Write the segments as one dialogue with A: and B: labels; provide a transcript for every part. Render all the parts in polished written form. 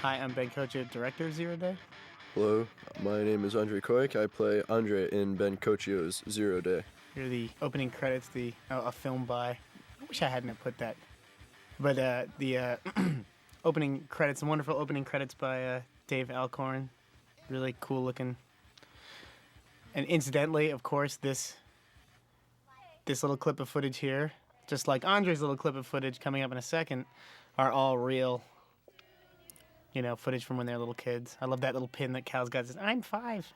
A: Hi, I'm Ben Coccio, director of Zero Day.
B: Hello, my name is Andre Koik. I play Andre in Ben Coccio's Zero Day.
A: You're the opening credits, a film by. I wish I hadn't put that, but the opening credits, the wonderful opening credits by Dave Alcorn, really cool looking. And incidentally, of course, this little clip of footage here, just like Andre's little clip of footage coming up in a second, are all real. You know, footage from when they're little kids. I love that little pin that Cal's got. Says, "I'm 5."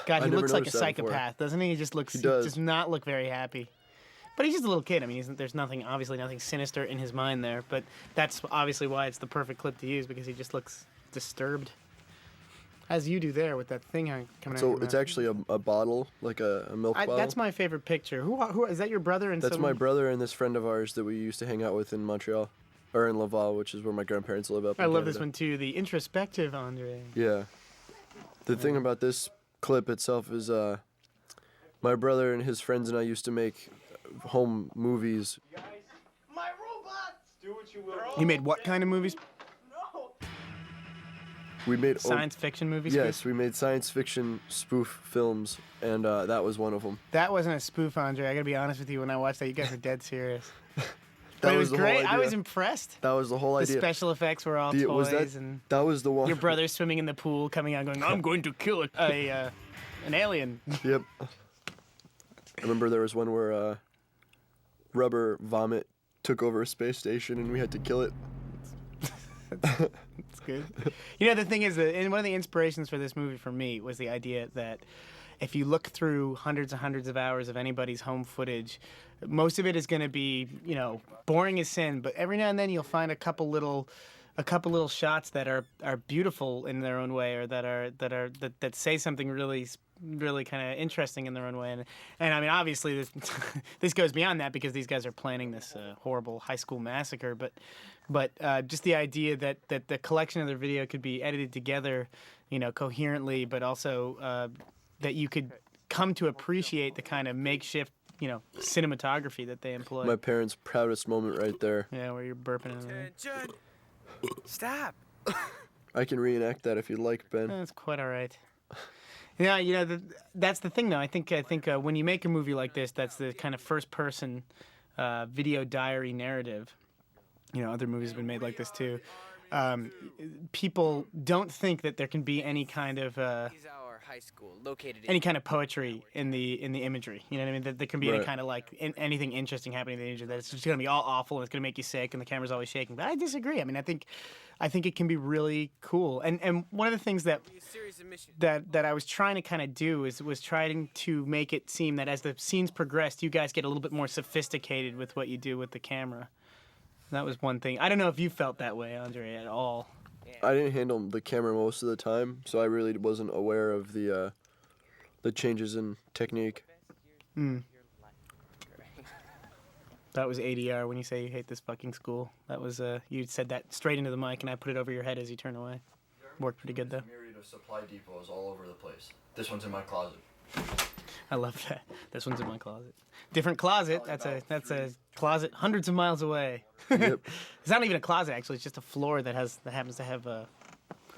A: God, he looks like a psychopath, doesn't he? He just looks. He does not look very happy. But he's just a little kid. I mean, there's obviously nothing sinister in his mind there. But that's obviously why it's the perfect clip to use, because he just looks disturbed, as you do there with that thing coming out.
B: So it's actually a bottle, like a milk bottle.
A: That's my favorite picture. Who is that? Your brother and
B: that's my brother and this friend of ours that we used to hang out with in Montreal. Or in Laval, which is where my grandparents live up in
A: I love
B: Canada.
A: this one too, the introspective Andre.
B: Yeah. The thing about this clip itself is my brother and his friends and I used to make home movies.
C: My robots! Do what you will.
A: You made what kind of movies?
C: No!
B: We made
A: science fiction movies?
B: Yes, we made science fiction spoof films, and that was one of them.
A: That wasn't a spoof, Andre. I gotta be honest with you, when I watched that, you guys were dead serious.
B: That
A: but it was
B: the
A: great.
B: Whole idea.
A: I was impressed.
B: That was the whole idea.
A: The special effects were all toys, and
B: that was the one.
A: Your brother swimming in the pool, coming out, going, "I'm going to kill an alien."
B: Yep. I remember there was one where rubber vomit took over a space station, and we had to kill it.
A: That's good. You know, the thing is that one of the inspirations for this movie for me was the idea that if you look through hundreds and hundreds of hours of anybody's home footage, most of it is going to be, you know, boring as sin. But every now and then you'll find a couple little shots that are beautiful in their own way, or that say something really kind of interesting in their own way. And I mean, obviously this goes beyond that, because these guys are planning this horrible high school massacre. But just the idea that the collection of their video could be edited together, you know, coherently, but also that you could come to appreciate the kind of makeshift, you know, cinematography that they employ.
B: My parents' proudest moment right there.
A: Yeah, where you're burping in there.
C: Attention! Stop!
B: I can reenact that if you'd like, Ben.
A: That's quite all right. Yeah, you know, that's the thing, though. I think when you make a movie like this, that's the kind of first-person video diary narrative. You know, other movies have been made like this too. People don't think that there can be any kind of
C: High school located
A: any kind of poetry in the imagery. You know what I mean? That there can be
B: Right.
A: any kind of anything interesting happening in the imagery. That it's just going to be all awful and it's going to make you sick and the camera's always shaking. But I disagree. I mean, I think it can be really cool. And one of the things that I was trying to kind of do was trying to make it seem that as the scenes progressed, you guys get a little bit more sophisticated with what you do with the camera. That was one thing. I don't know if you felt that way, Andre, at all.
B: I didn't handle the camera most of the time, so I really wasn't aware of the changes in technique.
A: That was ADR when you say you hate this fucking school. That was you said that straight into the mic, and I put it over your head as you turned away. Worked pretty good though.
B: There's a myriad of supply depots all over the place. This one's in my closet.
A: I love that. This one's in my closet. Different closet. That's a closet hundreds of miles away.
B: Yep.
A: It's not even a closet actually. It's just a floor that happens to have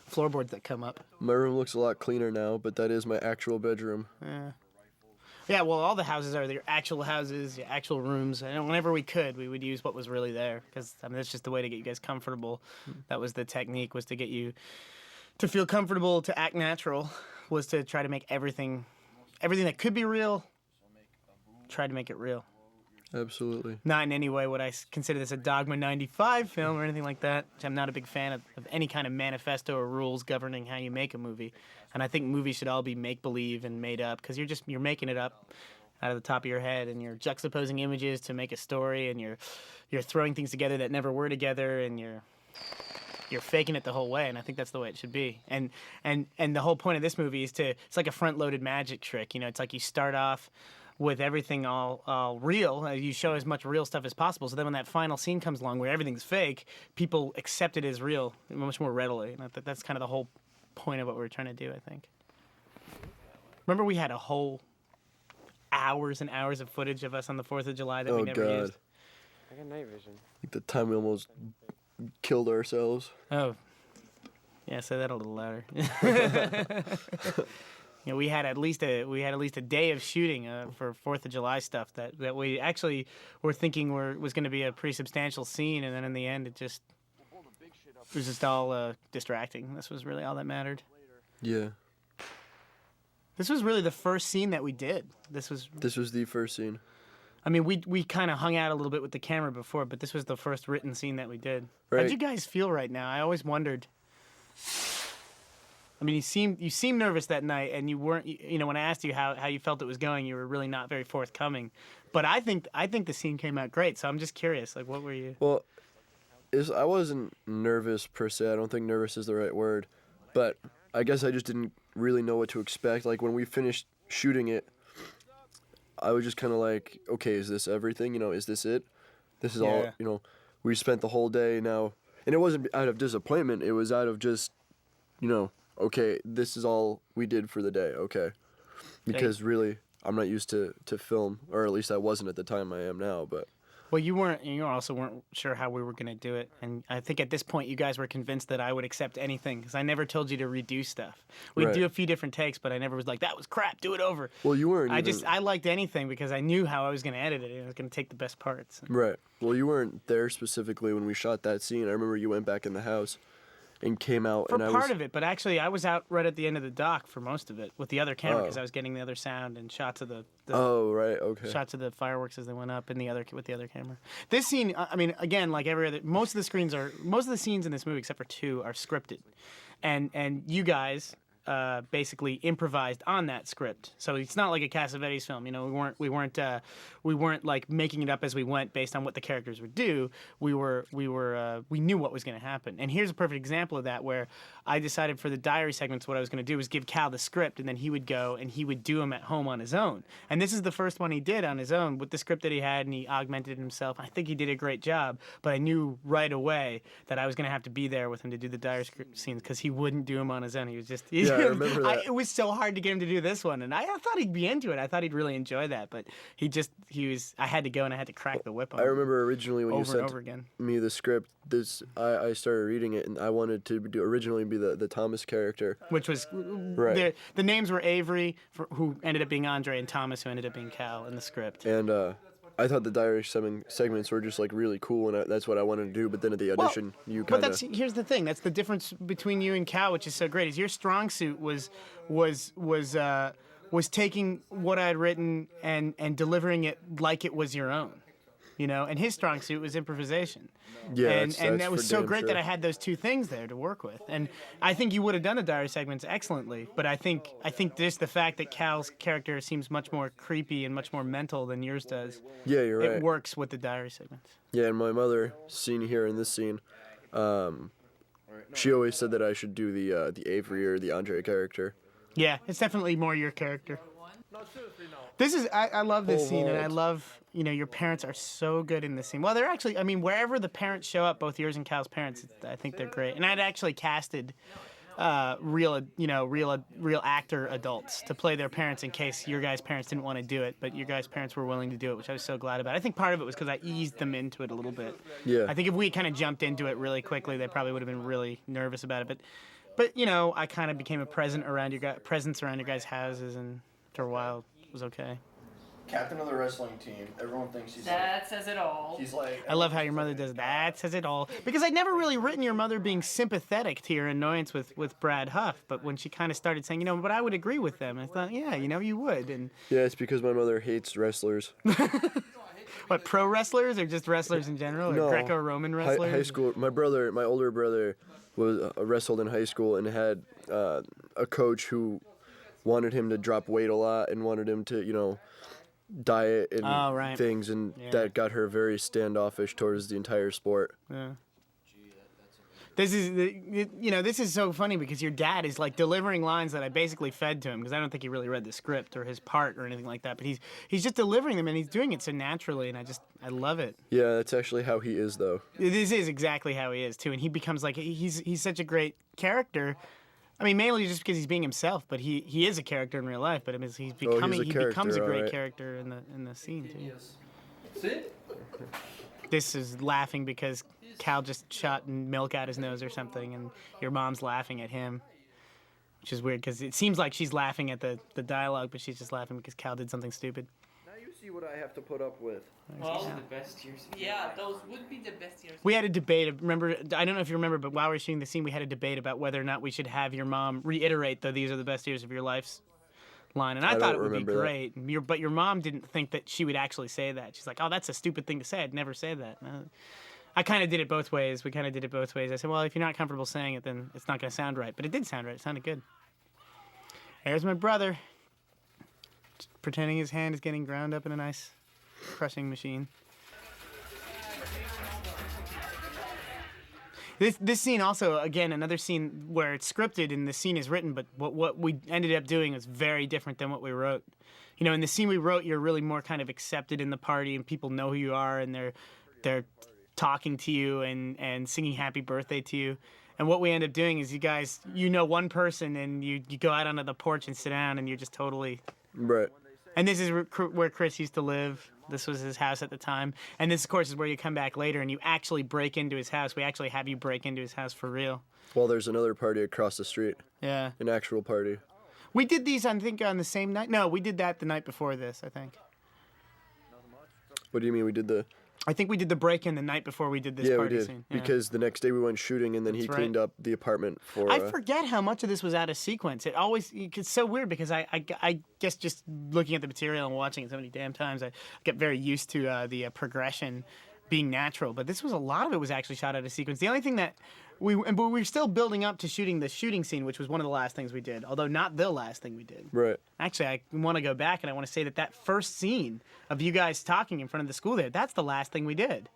A: floorboards that come up.
B: My room looks a lot cleaner now, but that is my actual bedroom.
A: Yeah, well, all the houses are their actual houses, your actual rooms. And whenever we could, we would use what was really there, because I mean that's just the way to get you guys comfortable. That was the technique, was to get you to feel comfortable, to act natural, was to try to make everything that could be real, try to make it real.
B: Absolutely.
A: Not in any way would I consider this a Dogma 95 film or anything like that. I'm not a big fan of any kind of manifesto or rules governing how you make a movie. And I think movies should all be make-believe and made up, because you're making it up out of the top of your head, and you're juxtaposing images to make a story, and you're throwing things together that never were together, and you're faking it the whole way, and I think that's the way it should be. And the whole point of this movie is it's like a front-loaded magic trick. You know, it's like you start off with everything all real. You show as much real stuff as possible, so then when that final scene comes along where everything's fake, people accept it as real much more readily. And that's kind of the whole point of what we're trying to do, I think. Remember we had a whole hours and hours of footage of us on the 4th of July that we never used?
C: I got night vision.
B: Like the time we almost killed ourselves.
A: Oh, Yeah, say that a little louder. We had at least a day of shooting for 4th of July stuff that we actually were thinking was going to be a pretty substantial scene, and then in the end it was just all distracting. This was really all that mattered.
B: Yeah.
A: This was really the first scene that we did. This was
B: the first scene.
A: I mean, we kind of hung out a little bit with the camera before, but this was the first written scene that we did.
B: Right.
A: How'd you guys feel right now? I always wondered. I mean, you seemed nervous that night, and you weren't. When I asked you how you felt it was going, you were really not very forthcoming. But I think the scene came out great. So I'm just curious, like, what were you?
B: Well, I wasn't nervous per se. I don't think nervous is the right word, but I guess I just didn't really know what to expect. Like when we finished shooting it, I was just kind of like, okay, is this everything? Is this it? This is all. We spent the whole day now, and it wasn't out of disappointment. It was out of just, okay, this is all we did for the day. Okay, because really, I'm not used to film, or at least I wasn't at the time. I am now, but.
A: Well, you also weren't sure how we were going to do it. And I think at this point you guys were convinced that I would accept anything because I never told you to redo stuff. We'd
B: Right.
A: do a few different takes, but I never was like, that was crap, do it over.
B: Well, you weren't.
A: I liked anything because I knew how I was going to edit it. I was going to take the best parts.
B: Right. Well, you weren't there specifically when we shot that scene. I remember you went back in the house and came out.
A: For
B: and
A: part of it, but actually I was out right at the end of the dock for most of it with the other camera because
B: Oh.
A: I was getting the other sound and shots of the
B: Oh, right. Okay.
A: shots of the fireworks as they went up with the other camera. This scene, I mean, again, like every other, most of the scenes in this movie except for 2 are scripted, and you guys basically improvised on that script. So it's not like a Cassavetes film. We weren't like making it up as we went based on what the characters would do. We knew what was going to happen. And here's a perfect example of that where I decided for the diary segments what I was going to do was give Cal the script, and then he would go and he would do them at home on his own. And this is the first one he did on his own with the script that he had, and he augmented himself. I think he did a great job, but I knew right away that I was going to have to be there with him to do the diary script scenes because he wouldn't do them on his own. He was just
B: Yeah, I remember that.
A: it was so hard to get him to do this one, and I thought he'd be into it. I thought he'd really enjoy that, but I had to go and I had to crack the whip on
B: I
A: him
B: remember originally when you
A: over and
B: sent
A: over again.
B: me the script, I started reading it, and I wanted to originally be the Thomas character.
A: Which was
B: Right.
A: the names were Avery, who ended up being Andre, and Thomas, who ended up being Cal in the script.
B: And I thought the diary segments were just like really cool, and that's what I wanted to do. But then at the audition, you
A: But
B: kind of.
A: here's the thing. That's the difference between you and Cal, which is so great. Is your strong suit was taking what I had written and delivering it like it was your own. And his strong suit was improvisation.
B: Yeah,
A: and
B: that's
A: that was
B: for
A: so
B: damn
A: great
B: sure.
A: that I had those two things there to work with. And I think you would have done the diary segments excellently, but I think just the fact that Cal's character seems much more creepy and much more mental than yours does.
B: Yeah, you're right.
A: It works with the diary segments.
B: Yeah, and my mother, seen here in this scene, she always said that I should do the Avery or the Andre character.
A: Yeah, it's definitely more your character. I love this scene, and I love, your parents are so good in this scene. Well, they're actually, I mean, wherever the parents show up, both yours and Cal's parents, I think they're great. And I'd actually casted real actor adults to play their parents in case your guys' parents didn't want to do it, but your guys' parents were willing to do it, which I was so glad about. I think part of it was because I eased them into it a little bit.
B: Yeah.
A: I think if we kind of jumped into it really quickly, they probably would have been really nervous about it. But I kind of became a presence around your guys' houses, and after a while, it was okay.
B: Captain of the wrestling team. Everyone thinks he's
D: That says it all.
B: he's like.
A: I love how your mother does that. Says it all. Because I'd never really written your mother being sympathetic to your annoyance with Brad Huff, but when she kind of started saying, but I would agree with them, I thought, yeah, you would. And
B: Yeah, it's because my mother hates wrestlers.
A: what, pro wrestlers or just wrestlers in general, or
B: No.
A: Greco-Roman wrestlers?
B: High school. My older brother, was wrestled in high school and had a coach who wanted him to drop weight a lot and wanted him to, diet and
A: Oh, right.
B: things, and
A: Yeah.
B: that got her very standoffish towards the entire sport.
A: Yeah. This is so funny because your dad is like delivering lines that I basically fed to him because I don't think he really read the script or his part or anything like that. But he's just delivering them and he's doing it so naturally, and I love it.
B: Yeah, that's actually how he is, though.
A: This is exactly how he is too, and he becomes like he's such a great character. I mean, mainly just because he's being himself, but he is a character in real life. But I mean, he becomes a
B: character,
A: great
B: alright.
A: character in the scene too.
D: See?
A: This is laughing because Cal just shot milk out his nose or something, and your mom's laughing at him, which is weird because it seems like she's laughing at the dialogue, but she's just laughing because Cal did something stupid.
B: Now you see what I have to put up with.
D: Well, the best years. Yeah, those would be the best years.
A: We had a debate. Remember, I don't know if you remember, but while we were shooting the scene, we had a debate about whether or not we should have your mom reiterate that these are the best years of your life's line, and I thought it would be great. But your mom didn't think that she would actually say that. She's like, "Oh, that's a stupid thing to say. I'd never say that." I kind of did it both ways. We kind of did it both ways. I said, "Well, if you're not comfortable saying it, then it's not going to sound right." But it did sound right. It sounded good. There's my brother, just pretending his hand is getting ground up in an ice crushing machine. This scene also, again, another scene where it's scripted and the scene is written, but what we ended up doing was very different than what we wrote. You know, in the scene we wrote, you're really more kind of accepted in the party and people know who you are and they're talking to you and singing happy birthday to you. And what we end up doing is you guys, you know one person and you go out onto the porch and sit down and you're just totally...
B: Right.
A: And this is where Chris used to live. This was his house at the time. And this, of course, is where you come back later and you actually break into his house. We actually have you break into his house for real.
B: Well, there's another party across the street.
A: Yeah.
B: An actual party.
A: We did these, I think, on the same night. No, we did that the night before this, I think.
B: What do you mean we did the...
A: I think we did the break-in the night before we did this
B: Yeah, we
A: party
B: did.
A: scene. Yeah.
B: Because the next day we went shooting and then he
A: That's
B: cleaned
A: right.
B: up the apartment for...
A: I forget how much of this was out of sequence. It's so weird because I guess just looking at the material and watching it so many damn times, I get very used to the progression being natural. But this was a lot of it was actually shot out of sequence. The only thing that but we were still building up to shooting the shooting scene, which was one of the last things we did, although not the last thing we did.
B: Right.
A: Actually, I want to go back and I want to say that first scene of you guys talking in front of the school there, that's the last thing we did.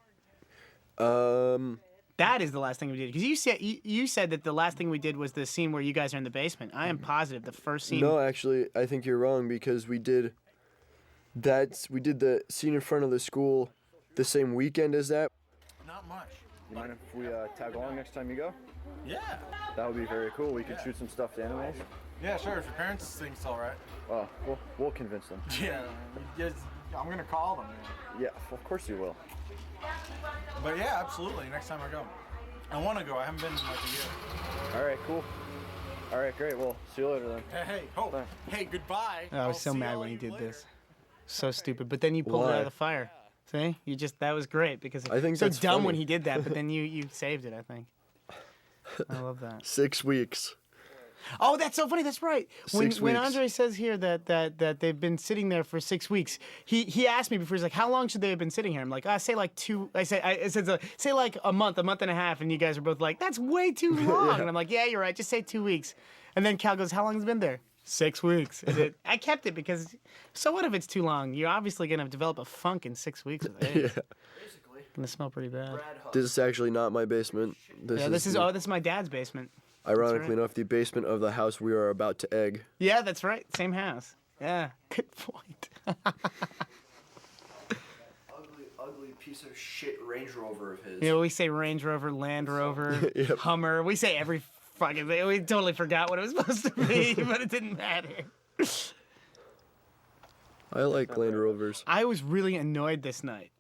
A: That is the last thing we did because you said that the last thing we did was the scene where you guys are in the basement. I am positive the first scene.
B: No, actually, I think you're wrong because we did the scene in front of the school the same weekend as that.
E: Not much.
F: You mind if we tag along next time you go?
E: Yeah.
F: That would be very cool. We could shoot some stuffed animals.
E: Yeah, sure. If your parents think it's all right.
F: Oh, we'll convince them.
E: Yeah. I'm gonna call them.
F: Yeah, of course you will.
E: But yeah, absolutely. Next time I go, I want to go. I haven't been in like a year.
F: All right, cool. All right, great. Well, see you later then.
E: Hey, goodbye.
A: Oh, I was so mad when you did this. So stupid. But then you pulled it out of the fire. See? That was great because
B: I think
A: so
B: that's
A: dumb
B: funny.
A: when he did that, but then you saved it, I think. I love that.
B: 6 weeks.
A: Oh, that's so funny. That's right. When
B: 6
A: when
B: weeks.
A: Andre says here that they've been sitting there for 6 weeks, he asked me before. He's like, "How long should they have been sitting here?" I'm like, "I say like 2." I said say like a month and a half, and you guys are both like, "That's way too long." And I'm like, "Yeah, you're right. Just say 2 weeks." And then Cal goes, "How long has it been there?" 6 weeks. I kept it because so what if it's too long? You're obviously gonna develop a funk in 6 weeks. Of age.
B: Yeah.
A: Gonna smell pretty bad.
B: This is actually not my basement.
A: This is my dad's basement.
B: Ironically
A: right.
B: enough, the basement of the house we are about to egg.
A: Yeah, that's right. Same house. Yeah, good point.
B: Ugly piece of shit Range Rover of his.
A: You know, we say Range Rover, Land Rover,
B: Yep.
A: Hummer. We say every fucking thing. We totally forgot what it was supposed to be, but it didn't matter.
B: I like Land Rovers.
A: I was really annoyed this night.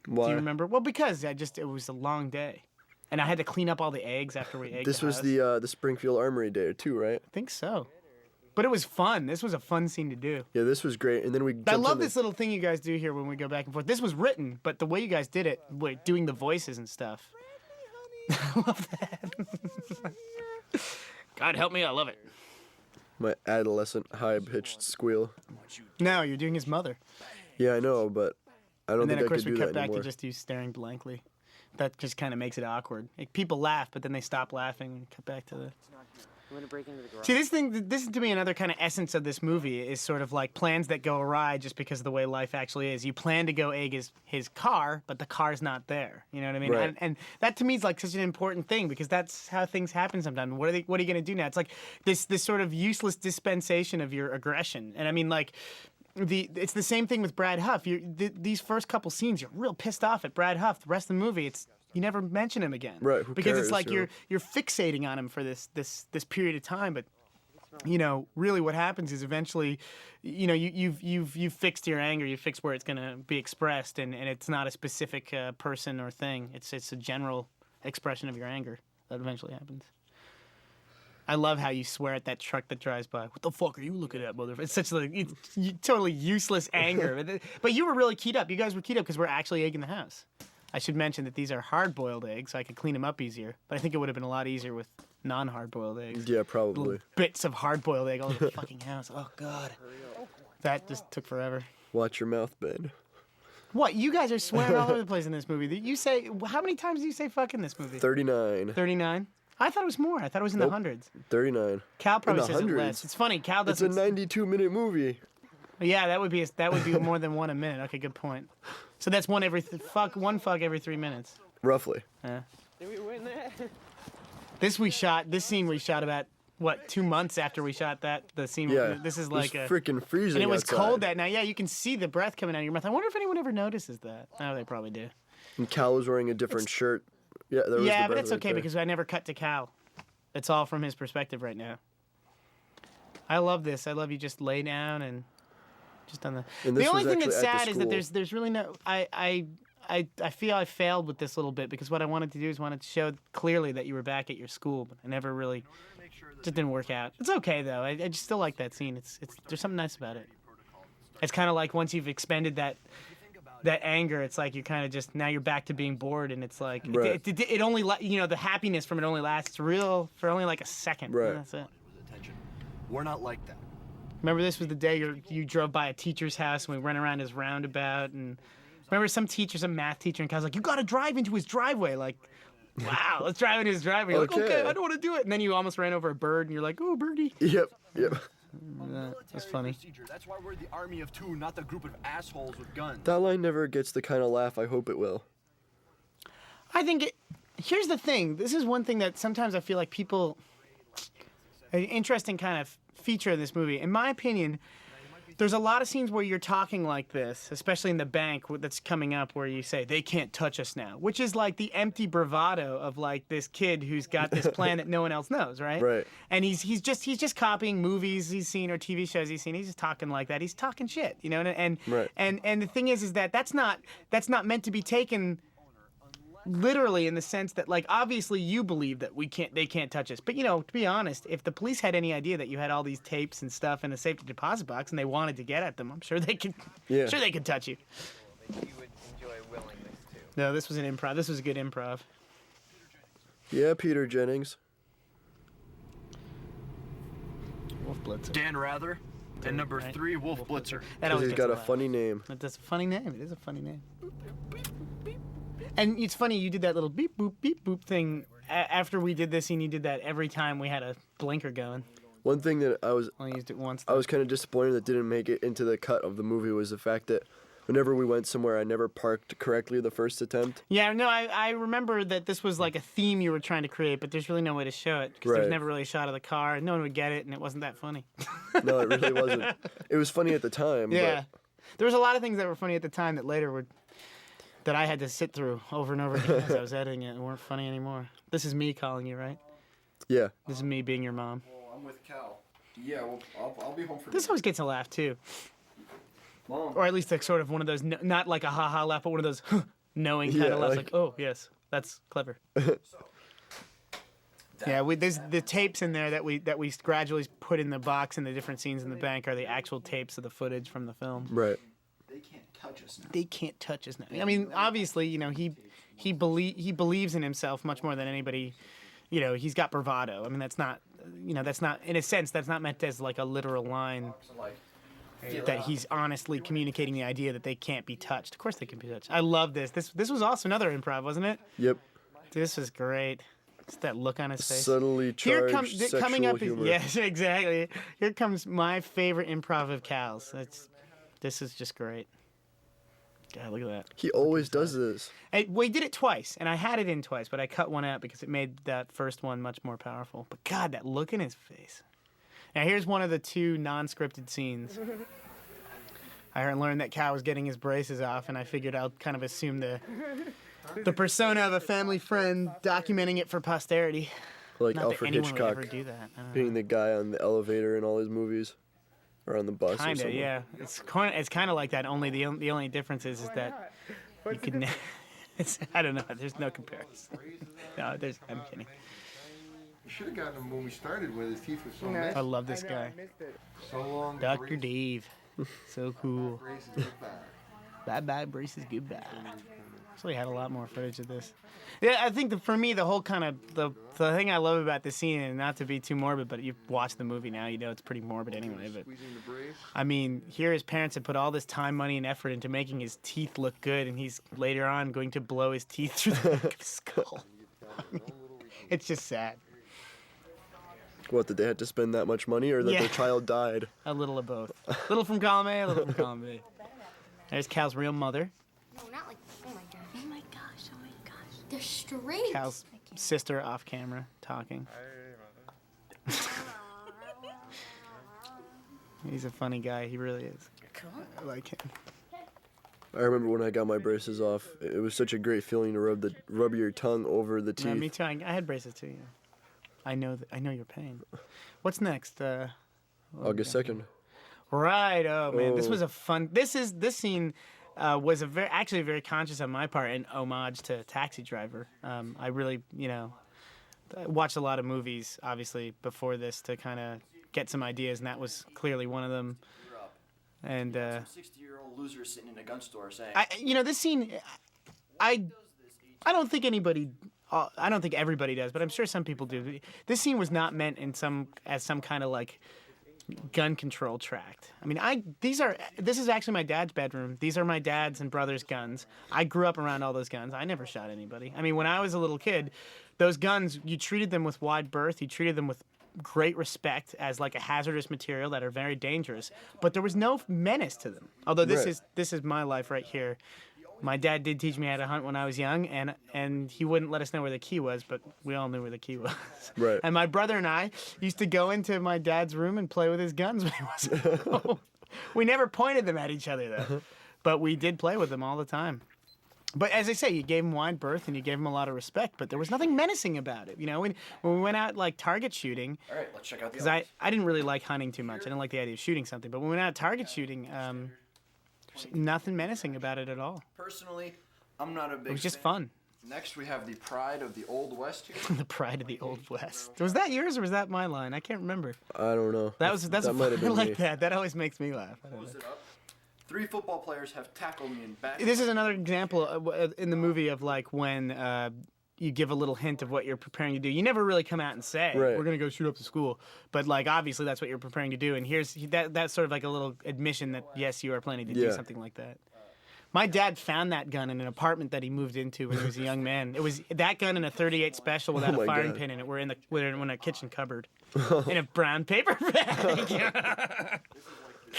B: Why?
A: Do you remember? Well, because it was a long day. And I had to clean up all the eggs after we egged
B: This
A: the
B: was
A: house.
B: the Springfield Armory Day too, right?
A: I think so. But it was fun. This was a fun scene to do.
B: Yeah, this was great. And then we.
A: I love this little thing you guys do here when we go back and forth. This was written, but the way you guys did it, doing the voices and stuff. I love that. God help me, I love it.
B: My adolescent high-pitched squeal.
A: No, you're doing his mother.
B: Yeah, I know, but I don't
A: And then,
B: think
A: of
B: I
A: course,
B: could
A: we
B: do
A: cut
B: that
A: back
B: anymore.
A: to just you staring blankly. That just kind of makes it awkward. Like, people laugh, but then they stop laughing and cut back to the...
D: I'm gonna break into the garage.
A: See, this is to me another kind of essence of this movie is sort of like plans that go awry just because of the way life actually is. You plan to go egg his car, but the car's not there. You know what I mean?
B: Right.
A: And that to me is like such an important thing because that's how things happen sometimes. What are you going to do now? It's like this sort of useless dispensation of your aggression. And I mean, like, it's the same thing with Brad Huff. These first couple scenes, you're real pissed off at Brad Huff. The rest of the movie, you never mention him again.
B: Right, who
A: because
B: cares,
A: it's like
B: you know?
A: you're fixating on him for this period of time, but you know, really what happens is eventually, you know, you've fixed your anger, you fixed where it's going to be expressed, and it's not a specific person or thing. It's a general expression of your anger that eventually happens. I love how you swear at that truck that drives by. What the fuck are you looking at, motherfucker? It's such like totally useless anger. But you were really keyed up. You guys were keyed up because we're actually egging the house. I should mention that these are hard-boiled eggs, so I could clean them up easier. But I think it would have been a lot easier with non-hard-boiled eggs.
B: Yeah, probably.
A: Little bits of hard-boiled egg all over the fucking house. Oh, God. That just took forever.
B: Watch your mouth, Ben.
A: What? You guys are swearing all over the place in this movie. You say, how many times do you say fuck in this movie?
B: 39.
A: 39? I thought it was more. I thought it was in the hundreds.
B: 39.
A: Cal probably
B: In the
A: says it
B: hundreds?
A: less. It's funny. Cal
B: It's a
A: doesn't.
B: 92-minute movie.
A: Yeah, that would be more than one a minute. Okay, good point. So that's one fuck every 3 minutes.
B: Roughly.
A: Yeah.
C: Did we win that?
A: This scene we shot about 2 months after we shot the scene.
B: Yeah.
A: This is
B: It
A: like
B: was freaking freezing
A: and it was
B: outside.
A: cold that night. Yeah, you can see the breath coming out of your mouth. I wonder if anyone ever notices that. Oh, they probably do.
B: And Cal was wearing a different shirt. Yeah, there was
A: Yeah,
B: the
A: but
B: breath
A: it's
B: right
A: okay
B: there.
A: because I never cut to Cal. It's all from his perspective right now. I love this. I love you just lay down and just on the.
B: And
A: The
B: this
A: only
B: was
A: thing that's
B: actually at the
A: sad is that
B: school.
A: there's really no. I feel I failed with this little bit because what I wanted to do is wanted to show clearly that you were back at your school, but I never really. Just didn't work out. It's okay though. I just still like that scene. It's there's something nice about it. It's kind of like once you've expended that anger, it's like you're kind of just now you're back to being bored, and it's like
B: Right.
A: it only the happiness from it only lasts real for only like a second.
B: Right.
A: And that's it.
G: Attention. We're not like that.
A: Remember, this was the day you drove by a teacher's house and we went around his roundabout, and remember some math teacher, and Kyle's like, you got to drive into his driveway, like. Wow, let's drive into his driveway. You're like, okay, I don't want to do it. And then you almost ran over a bird, and you're like, oh, birdie.
B: Yep.
A: That's funny.
G: Procedure. That's why we're the army of two, not the group of assholes with guns.
B: That line never gets the kind of laugh I hope it will.
A: I think here's the thing. This is one thing that sometimes I feel like people. An interesting kind of feature of this movie, in my opinion. There's a lot of scenes where you're talking like this, especially in the bank that's coming up, where you say they can't touch us now, which is like the empty bravado of like this kid who's got this plan that no one else knows, right?
B: Right.
A: And he's just copying movies he's seen or TV shows he's seen. He's just talking like that. He's talking shit, you know.
B: Right.
A: And the thing is that that's not meant to be taken literally in the sense that, like, obviously you believe that they can't touch us, but to be honest, if the police had any idea that you had all these tapes and stuff in a safety deposit box and they wanted to get at them, I'm sure they could.
B: Yeah.
A: Sure they could touch you.
C: That you would enjoy willing this too.
A: No, this was an improv. This was a good improv.
B: Yeah, Peter Jennings.
A: Wolf Blitzer.
G: Dan Rather. And number
A: Right.
G: 3, Wolf Blitzer.
A: That
B: Because
A: always
B: he's
A: gets
B: got a
A: laugh.
B: funny name.
A: That's a funny name. It is a funny name. And it's funny, you did that little beep boop thing after we did this scene. You did that every time we had a blinker going.
B: One thing that I
A: Only used it once.
B: was kind of disappointed that didn't make it into the cut of the movie was the fact that whenever we went somewhere, I never parked correctly the first attempt.
A: Yeah, no, I remember that this was like a theme you were trying to create, but there's really no way to show it because there was
B: Right.
A: never really a shot of the car, and no one would get it, and it wasn't that funny.
B: No, it really wasn't. It was funny at the time.
A: Yeah, there was a lot of things that were funny at the time that later were that I had to sit through over and over again as I was editing it and weren't funny anymore. This is me calling you, right?
B: But yeah.
A: This is me being your mom.
F: Well, I'm with Cal. Yeah, well, I'll be home for
A: This always gets a laugh too,
F: Mom.
A: or at least like sort of one of those not like a ha ha laugh, but one of those knowing kind
B: Yeah,
A: of laughs,
B: like-
A: like oh yes, that's clever. Yeah, there's the tapes in there that we gradually put in the box in the different scenes in the bank are the actual tapes of the footage from the film.
B: Right.
G: They can't touch us now.
A: They can't touch us now. I mean, obviously, he believes in himself much more than anybody. He's got bravado. I mean, that's not in a sense that's not meant as like a literal line. That he's honestly communicating the idea that they can't be touched. Of course they can be touched. I love this. This was also another improv, wasn't it?
B: Yep.
A: This was great. Just that look on his face.
B: Subtly charged sexual
A: coming up
B: humor.
A: yes, exactly. Here comes my favorite improv of Cal's. This is just great. God, look at that.
B: He always does this.
A: We did it twice, and I had it in twice, but I cut one out because it made that first one much more powerful. But God, that look in his face. Now here's one of the 2 non-scripted scenes. I learned that Cal was getting his braces off, and I figured I'll kind of assume the persona of a family friend documenting it for posterity.
B: Like
A: Not
B: Alfred
A: that anyone
B: Hitchcock
A: would ever do that. I don't know.
B: being the guy on the elevator in all his movies. Or on the bus or
A: Kinda,
B: something.
A: yeah. It's kind of like that. Only the only difference is that you could I don't know. There's no comparison. No, I'm kidding.
H: You should have gotten him when we started with his teeth were so messy.
A: I love this guy.
H: So long.
A: Dr. Dave. So cool.
H: Braces, goodbye.
A: Bye-bye, braces, goodbye. Actually had a lot more footage of this. Yeah, I think for me, the whole kind of, the thing I love about this scene, and not to be too morbid, but you've watched the movie now, you know it's pretty morbid anyway, but I mean, here his parents had put all this time, money, and effort into making his teeth look good, and he's later on going to blow his teeth through the back of his skull. It's just sad.
B: What, did they have to spend that much money, or that
A: Yeah.
B: their child died?
A: A little of both. A little from column A, a little from column B. There's Cal's real mother.
I: No, not like. Oh my god. Oh my gosh. Oh my gosh. They're straight.
A: Cal's sister off camera talking. He's a funny guy. He really is.
I: Cool.
A: I like him.
B: I remember when I got my braces off, it was such a great feeling to rub your tongue over the
A: Yeah,
B: teeth.
A: me too. I had braces too. Yeah. I know your pain. What's next?
B: August 2nd.
A: Right. Oh man, this
B: Oh.
A: was a fun. This scene was actually very conscious on my part, an homage to Taxi Driver. I really, watched a lot of movies, obviously, before this to kind of get some ideas, and that was clearly one of them. And
F: 60-year-old loser sitting in a gun store saying,
A: this scene, I don't think anybody. I don't think everybody does, but I'm sure some people do. This scene was not meant as some kind of like gun control tract. I mean, this is actually my dad's bedroom. These are my dad's and brother's guns. I grew up around all those guns. I never shot anybody. I mean, when I was a little kid, those guns, you treated them with wide berth. You treated them with great respect as like a hazardous material that are very dangerous, but there was no menace to them. Although this is my life right here. My dad did teach me how to hunt when I was young, and he wouldn't let us know where the key was, but we all knew where the key was.
B: Right.
A: And my brother and I used to go into my dad's room and play with his guns when he wasn't home. We never pointed them at each other, though, but we did play with them all the time. But as I say, you gave him wide berth and you gave him a lot of respect, but there was nothing menacing about it. When we went out like target shooting,
F: all right, let's check out the
A: because I didn't really like hunting too much. I didn't like the idea of shooting something. But when we went out target shooting, there's nothing menacing about it at all.
F: Personally, I'm not a big
A: It was just
F: fan.
A: fun.
F: Next, we have the pride of the Old West here.
A: The pride of the Old West. Was that yours or was that my line? I can't remember.
B: I don't know.
A: That's
B: that might have
A: I
B: been
A: like
B: me.
A: that. That always makes me laugh. I don't
F: Close
A: know.
F: it up. 3 football players have tackled me in back.
A: This is another example in the movie of like when you give a little hint of what you're preparing to do. You never really come out and say,
B: Right.
A: we're going to go shoot up the school. But like obviously that's what you're preparing to do. And that's sort of like a little admission that yes, you are planning to do
B: Yeah.
A: something like that. My dad found that gun in an apartment that he moved into when he was a young man. It was that gun and a .38 special without
B: Oh
A: a
B: my
A: firing
B: God.
A: pin in it. We're in a kitchen cupboard in a brown paper bag.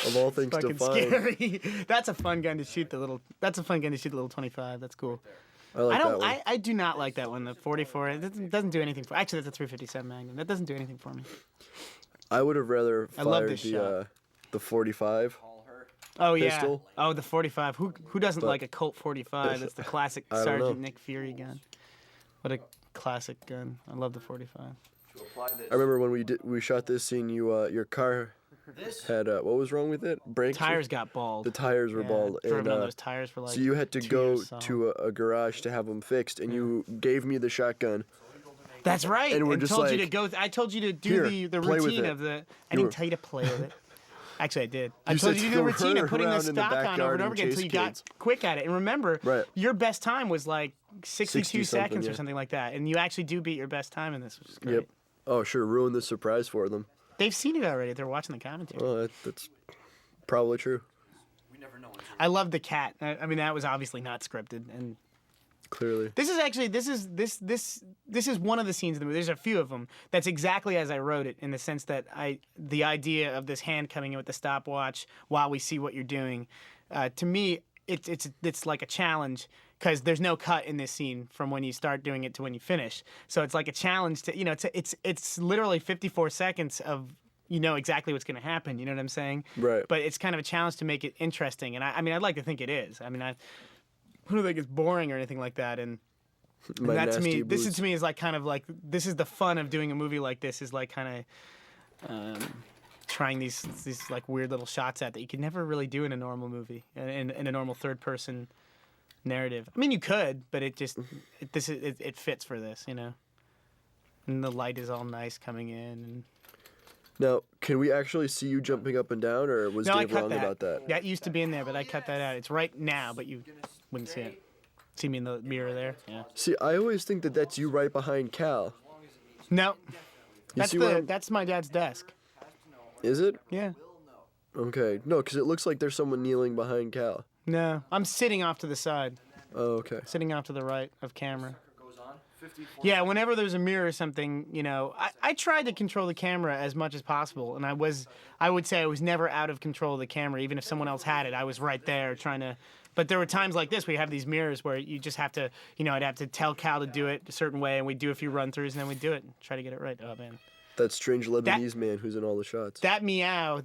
B: Of all things to
A: Fucking
B: find.
A: scary. That's a fun gun to shoot the little. That's a fun gun to shoot the little 25. That's cool.
B: I like
A: I don't.
B: that one.
A: I do not like that one. The 44. It doesn't do anything for. Actually, that's a 357 Magnum. That doesn't do anything for me.
B: I would have rather
A: I love
B: fired
A: this shot.
B: the 45.
A: Oh yeah.
B: Pistol.
A: Oh, the 45. Who doesn't
B: But-
A: like a Colt 45? That's the classic
B: I don't
A: Sergeant
B: know.
A: Nick Fury gun. What a classic gun. I love the 45.
F: To apply this.
B: I remember when we shot this scene. Your car
F: This
B: had what was wrong with it? Brakes.
A: Tires got bald.
B: The tires were
A: Yeah,
B: bald.
A: driven
B: and,
A: on those tires for like.
B: so you had to
A: 2
B: go
A: years solid.
B: to a garage to have them fixed, and you gave me the shotgun.
A: That's right.
B: and we're
A: and
B: just
A: told you
B: like,
A: to go. I told you to do
B: "Here,
A: the
B: play with
A: routine
B: it."
A: of the. I
B: You
A: didn't
B: were-
A: tell you to play with it. Actually, I did. I
B: You
A: told
B: said
A: you to do the
B: to
A: routine of
B: run
A: putting the
B: around in the
A: stock on over
B: backyard
A: and over
B: and
A: again until
B: chase
A: you got
B: kids.
A: quick at it. And remember,
B: Right.
A: your best time was like 62
B: 60
A: seconds
B: something,
A: or
B: yeah.
A: something like that. And you actually do beat your best time in this, which is great.
B: Yep. Oh, sure. Ruined the surprise for them.
A: They've seen it already. They're watching the commentary.
B: Oh, that's probably true.
F: we never know.
A: I love the cat. I mean, that was obviously not scripted. And
B: Clearly.
A: this is actually this is one of the scenes in the movie. There's a few of them that's exactly as I wrote it, in the sense that the idea of this hand coming in with the stopwatch while we see what you're doing, to me it's like a challenge, because there's no cut in this scene from when you start doing it to when you finish. So it's like a challenge to it's literally 54 seconds of exactly what's going to happen. You know what I'm saying?
B: Right.
A: But it's kind of a challenge to make it interesting, and I mean I'd like to think it is. I mean I don't think it's boring or anything like that, and
B: My
A: that to me,
B: nasty
A: this is
B: boots.
A: to me is like kind of like this is the fun of doing a movie like this, is like kind of trying these like weird little shots at that you could never really do in a normal movie, in a normal third person narrative. I mean, you could, but it fits for this, you know. And the light is all nice coming in. And...
B: Now, can we actually see you jumping up and down, or was
A: No, I
B: Dave
A: cut
B: wrong
A: that.
B: about that?
A: That used to be in there, but I cut that out. It's right now, but you wouldn't see it. See me in the mirror there? Yeah.
B: See, I always think that that's you right behind Cal.
A: No.
B: You see where I'm-
A: That's my dad's desk.
B: Is it?
A: Yeah.
B: Okay. No, because it looks like there's someone kneeling behind Cal.
A: No. I'm sitting off to the side.
B: Oh, okay.
A: Sitting off to the right of camera. Yeah, whenever there's a mirror or something, you know, I tried to control the camera as much as possible, and I would say I was never out of control of the camera. Even if someone else had it, I was right there trying to. But there were times like this where you have these mirrors where you just have to, you know, I'd have to tell Cal to do it a certain way, and we'd do a few run-throughs, and then we'd do it and try to get it right. Oh, man.
B: That strange Lebanese man who's in all the shots.
A: That meow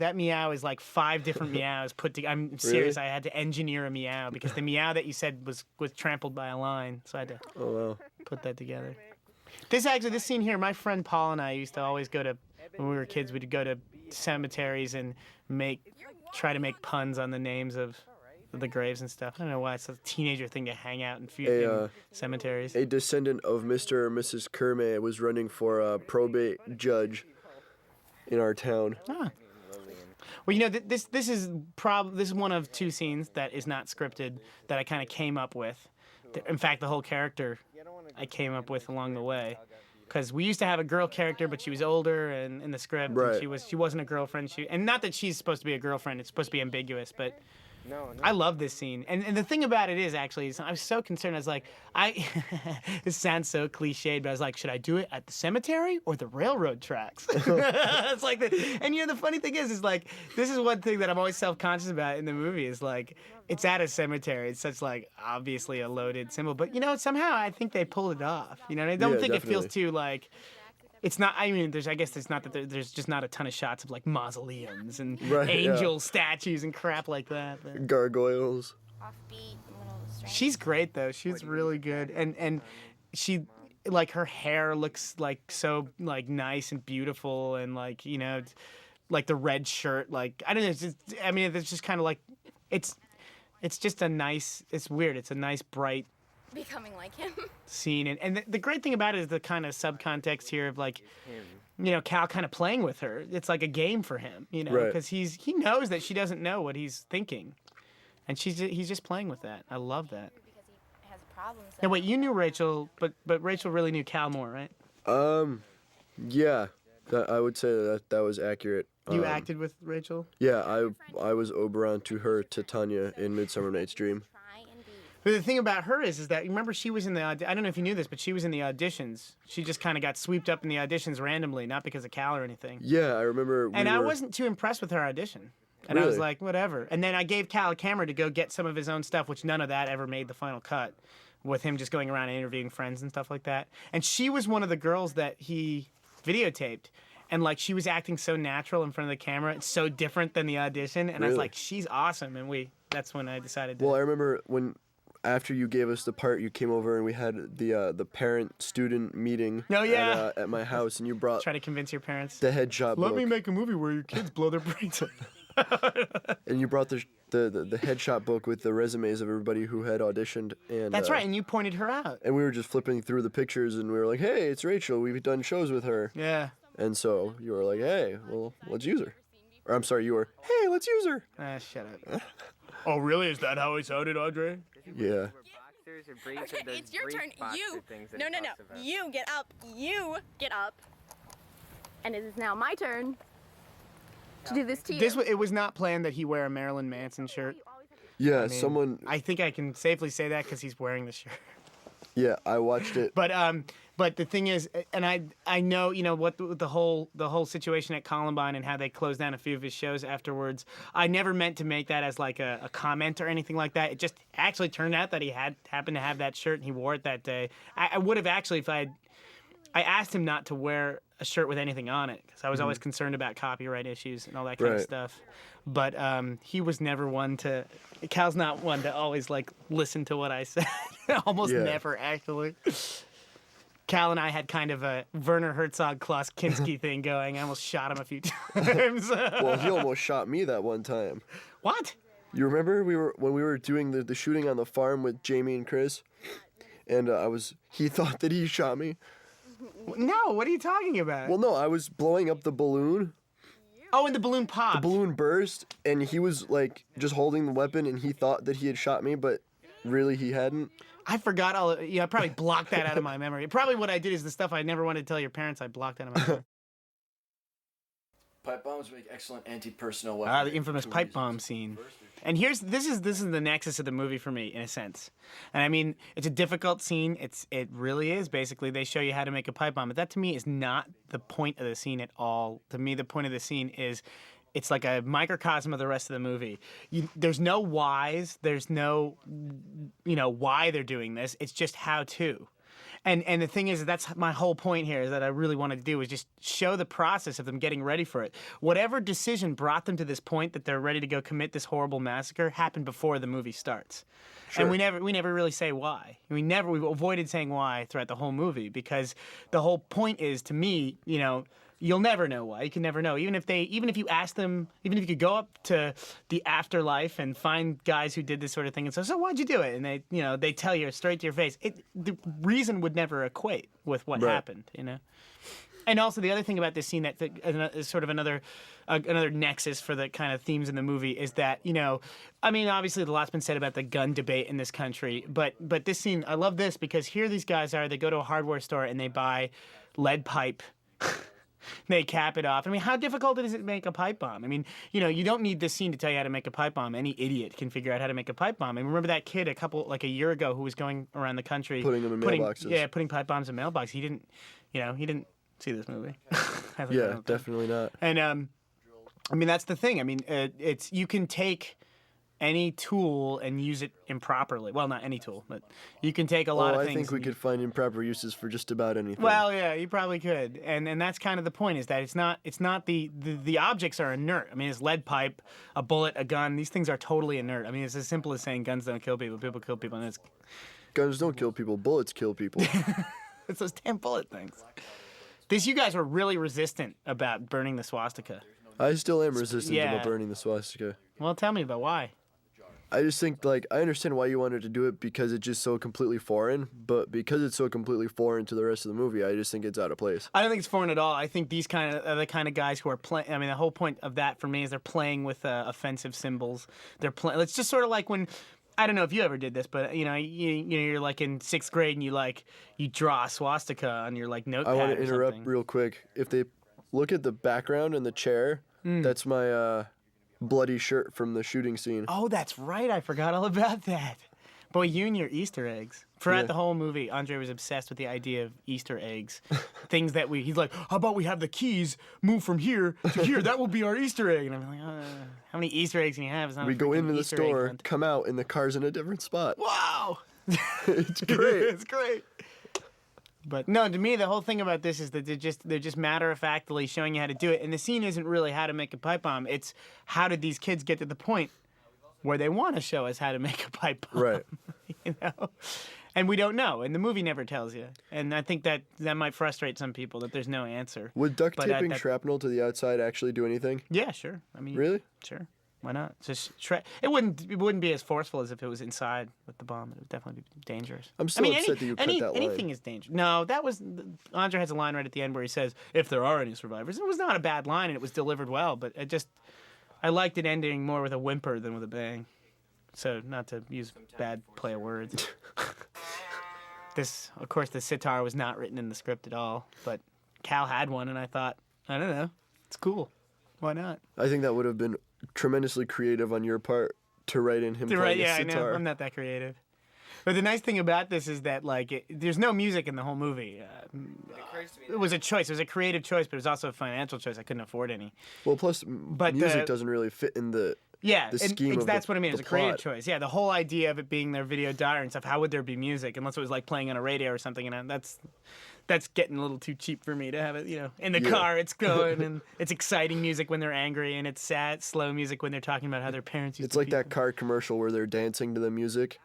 A: is like 5 different meows put together. I'm serious.
B: Really?
A: I had to engineer a meow because the meow that you said was trampled by a line, so I had to
B: Oh, wow.
A: put that together. This scene here, my friend Paul and I used to always go to, when we were kids, we'd go to cemeteries and try to make puns on the names of the graves and stuff. I don't know why it's a teenager thing to hang out in cemeteries.
B: A descendant of Mr. or Mrs. Kermay was running for a probate judge in our town.
A: Ah. Well, you know, this is one of 2 scenes that is not scripted that I kind of came up with. In fact, the whole character I came up with along the way, because we used to have a girl character, but she was older, and in the script,
B: Right.
A: and she wasn't a girlfriend. And not that she's supposed to be a girlfriend; it's supposed to be ambiguous, but. I love this scene, and the thing about it is actually, I was so concerned. I was like, this sounds so cliched, but I was like, should I do it at the cemetery or the railroad tracks? It's like, and you know, the funny thing is like, this is one thing that I'm always self-conscious about in the movie is like, it's at a cemetery. It's such like obviously a loaded symbol, but you know, somehow I think they pulled it off. You know, and I don't think it feels
B: definitely.
A: too like. It's not. I mean, I guess it's not that there's just not a ton of shots of like mausoleums and
B: Right,
A: angel statues and crap like that. But
B: Gargoyles.
A: she's great though. She's really good, and she like her hair looks like so like nice and beautiful, and like you know, like the red shirt. Like I don't know. It's just, I mean, it's just kind of like it's just a nice. It's weird. It's a nice bright.
I: Becoming like him.
A: Scene and the great thing about it is the kind of subcontext here of like you know Cal kind of playing with her. It's like a game for him, you know,
B: Right.
A: because he knows that she doesn't know what he's thinking, and he's just playing with that. I love that.
I: Because he has problems.
A: Now wait, you knew Rachel, but Rachel really knew Cal more, right?
B: Yeah. I would say that was accurate.
A: You acted with Rachel.
B: Yeah, I was Oberon to her, to Tanya in Midsummer Night's Dream.
A: But the thing about her is that remember she was in the I don't know if you knew this, but she was in the auditions. She just kind of got swept up in the auditions randomly, not because of Cal or anything.
B: Yeah, I remember.
A: I wasn't too impressed with her audition. And I was like, whatever. And then I gave Cal a camera to go get some of his own stuff, which none of that ever made the final cut, with him just going around and interviewing friends and stuff like that. And she was one of the girls that he videotaped. And like she was acting so natural in front of the camera. It's so different than the audition. And I was
B: Really?
A: like, she's awesome. And that's when I decided to.
B: Well, I remember when. After you gave us the part, you came over and we had the parent-student meeting
A: Oh, yeah.
B: at my house, and you brought
A: Try to convince your parents.
B: the headshot
A: Let
B: book.
A: me make a movie where your kids blow their brains out.
B: And you brought the headshot book with the resumes of everybody who had auditioned. And
A: That's right, and you pointed her out.
B: And we were just flipping through the pictures, and we were like, "Hey, it's Rachel. We've done shows with her."
A: Yeah.
B: And so you were like, "Hey, well, let's use her." Or I'm sorry, you were, "Hey, let's use her."
A: Shut up. Oh, really? Is that how he sounded, Andre?
B: Yeah.
I: Okay, it's your turn. You. No. You get up. You get up. And it is now my turn to do this to you.
A: It was not planned that he wear a Marilyn Manson shirt.
B: Yeah,
A: I mean,
B: someone.
A: I think I can safely say that because he's wearing the shirt.
B: Yeah, I watched it.
A: But the thing is, and I know you know what the whole situation at Columbine and how they closed down a few of his shows afterwards. I never meant to make that as like a comment or anything like that. It just actually turned out that he happened to have that shirt and he wore it that day. I would have actually if I asked him not to wear a shirt with anything on it because I was always concerned about copyright issues and all that kind of stuff. But he was never one to. Cal's not one to always like listen to what I said. Almost never actually. Cal and I had kind of a Werner Herzog Klaus Kinski thing going. I almost shot him a few times.
B: Well, he almost shot me that one time.
A: What?
B: You remember when we were doing the shooting on the farm with Jamie and Chris, and he thought that he shot me.
A: No, what are you talking about?
B: Well, no, I was blowing up the balloon.
A: Oh, and the balloon popped.
B: The balloon burst, and he was like just holding the weapon, and he thought that he had shot me, but really he hadn't.
A: I forgot all. I probably blocked that out of my memory. Probably what I did is the stuff I never wanted to tell your parents. I blocked out of my memory.
F: Pipe bombs make excellent anti-personnel weapons.
A: The infamous pipe bomb scene. And this is the nexus of the movie for me, in a sense. And I mean, it's a difficult scene. It really is. Basically, they show you how to make a pipe bomb, but that to me is not the point of the scene at all. To me, the point of the scene is it's like a microcosm of the rest of the movie. There's no whys. There's no, why they're doing this. It's just how to. And the thing is, that's my whole point here, is that I really wanted to do is just show the process of them getting ready for it. Whatever decision brought them to this point that they're ready to go commit this horrible massacre happened before the movie starts. Sure. And we never really say why. We avoided saying why throughout the whole movie, because the whole point is, to me, you'll never know why. You can never know. Even if you ask them, even if you could go up to the afterlife and find guys who did this sort of thing and say, so why'd you do it? And they tell you straight to your face. The reason would never equate with what happened, And also the other thing about this scene that is sort of another nexus for the kind of themes in the movie is that, obviously a lot's been said about the gun debate in this country, but this scene, I love this because here these guys are, they go to a hardware store and they buy lead pipe. They cap it off. I mean, how difficult is it to make a pipe bomb? I mean, you don't need this scene to tell you how to make a pipe bomb. Any idiot can figure out how to make a pipe bomb. And remember that kid a year ago who was going around the country
B: putting them in mailboxes. Yeah,
A: putting pipe bombs in mailboxes. He didn't see this movie.
B: Yeah, definitely not.
A: And that's the thing. I mean, you can take any tool and use it improperly. Well, not any tool, but you can take a lot of things.
B: I think we could find improper uses for just about anything.
A: Well, yeah, you probably could, and that's kind of the point, is that it's not the objects are inert. I mean, it's lead pipe, a bullet, a gun. These things are totally inert. I mean, it's as simple as saying guns don't kill people, people kill people, and it's
B: guns don't kill people, bullets kill people.
A: It's those damn bullet things. You guys were really resistant about burning the swastika.
B: I still am resistant about burning the swastika.
A: Well, tell me about why.
B: I just think, I understand why you wanted to do it because it's just so completely foreign, but because it's so completely foreign to the rest of the movie, I just think it's out of place.
A: I don't think it's foreign at all. I think these are the kind of guys who are playing. I mean, the whole point of that for me is they're playing with offensive symbols. It's just sort of like when, I don't know if you ever did this, but you're like in 6th grade and you draw a swastika on your notepad.
B: I want to interrupt real quick. If they look at the background and the chair, that's my bloody shirt from the shooting scene.
A: Oh, that's right. I forgot all about that. Boy, you and your Easter eggs. Throughout the whole movie, Andre was obsessed with the idea of Easter eggs. Things that he's like, how about we have the keys move from here to here? That will be our Easter egg. And I'm like, how many Easter eggs can you have? It's not
B: we go into the store, come out, and the car's in a different spot.
A: Wow.
B: It's great.
A: It's great. But no, to me, the whole thing about this is that they're just matter-of-factly showing you how to do it. And the scene isn't really how to make a pipe bomb. It's how did these kids get to the point where they want to show us how to make a pipe bomb.
B: Right.
A: And we don't know. And the movie never tells you. And I think that might frustrate some people, that there's no answer.
B: Would duct taping shrapnel to the outside actually do anything?
A: Yeah, sure. I mean,
B: really?
A: Sure. Why not? Just it wouldn't be as forceful as if it was inside with the bomb. It would definitely be dangerous.
B: I'm still upset that you cut that line.
A: Anything is dangerous. No, that was Andre has a line right at the end where he says, "If there are any survivors." It was not a bad line, and it was delivered well. But I liked it ending more with a whimper than with a bang. So not to use bad play of words. Of course, the sitar was not written in the script at all. But Cal had one, and I thought, I don't know, it's cool. Why not?
B: I think that would have been tremendously creative on your part to write in him playing a sitar.
A: I know. I'm not that creative. But the nice thing about this is that there's no music in the whole movie. It was a choice. It was a creative choice, but it was also a financial choice. I couldn't afford any.
B: Well, plus music doesn't really fit in the scheme of
A: that's what I mean. It was a creative
B: plot.
A: choice. Yeah, the whole idea of it being their video diary and stuff. How would there be music unless it was like playing on a radio or something? And that's getting a little too cheap for me to have it. In the car, it's going and it's exciting music when they're angry, and it's sad, slow music when they're talking about how their parents used to.
B: It's like that car commercial where they're dancing to the music.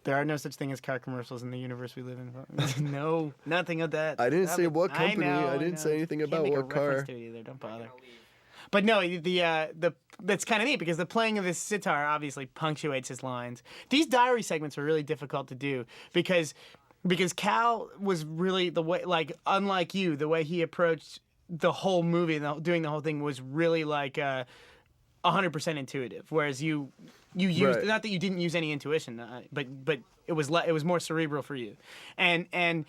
A: There are no such thing as car commercials in the universe we live in. No, nothing of that.
B: I didn't say what company. I didn't say anything about what car.
A: To it either. Don't bother. But no, the that's kind of neat because the playing of this sitar obviously punctuates his lines. These diary segments were really difficult to do because Cal was really the way, like, unlike you, the way he approached the whole movie and doing the whole thing was really like 100% intuitive, whereas you used, not that you didn't use any intuition, but it was more cerebral for you, and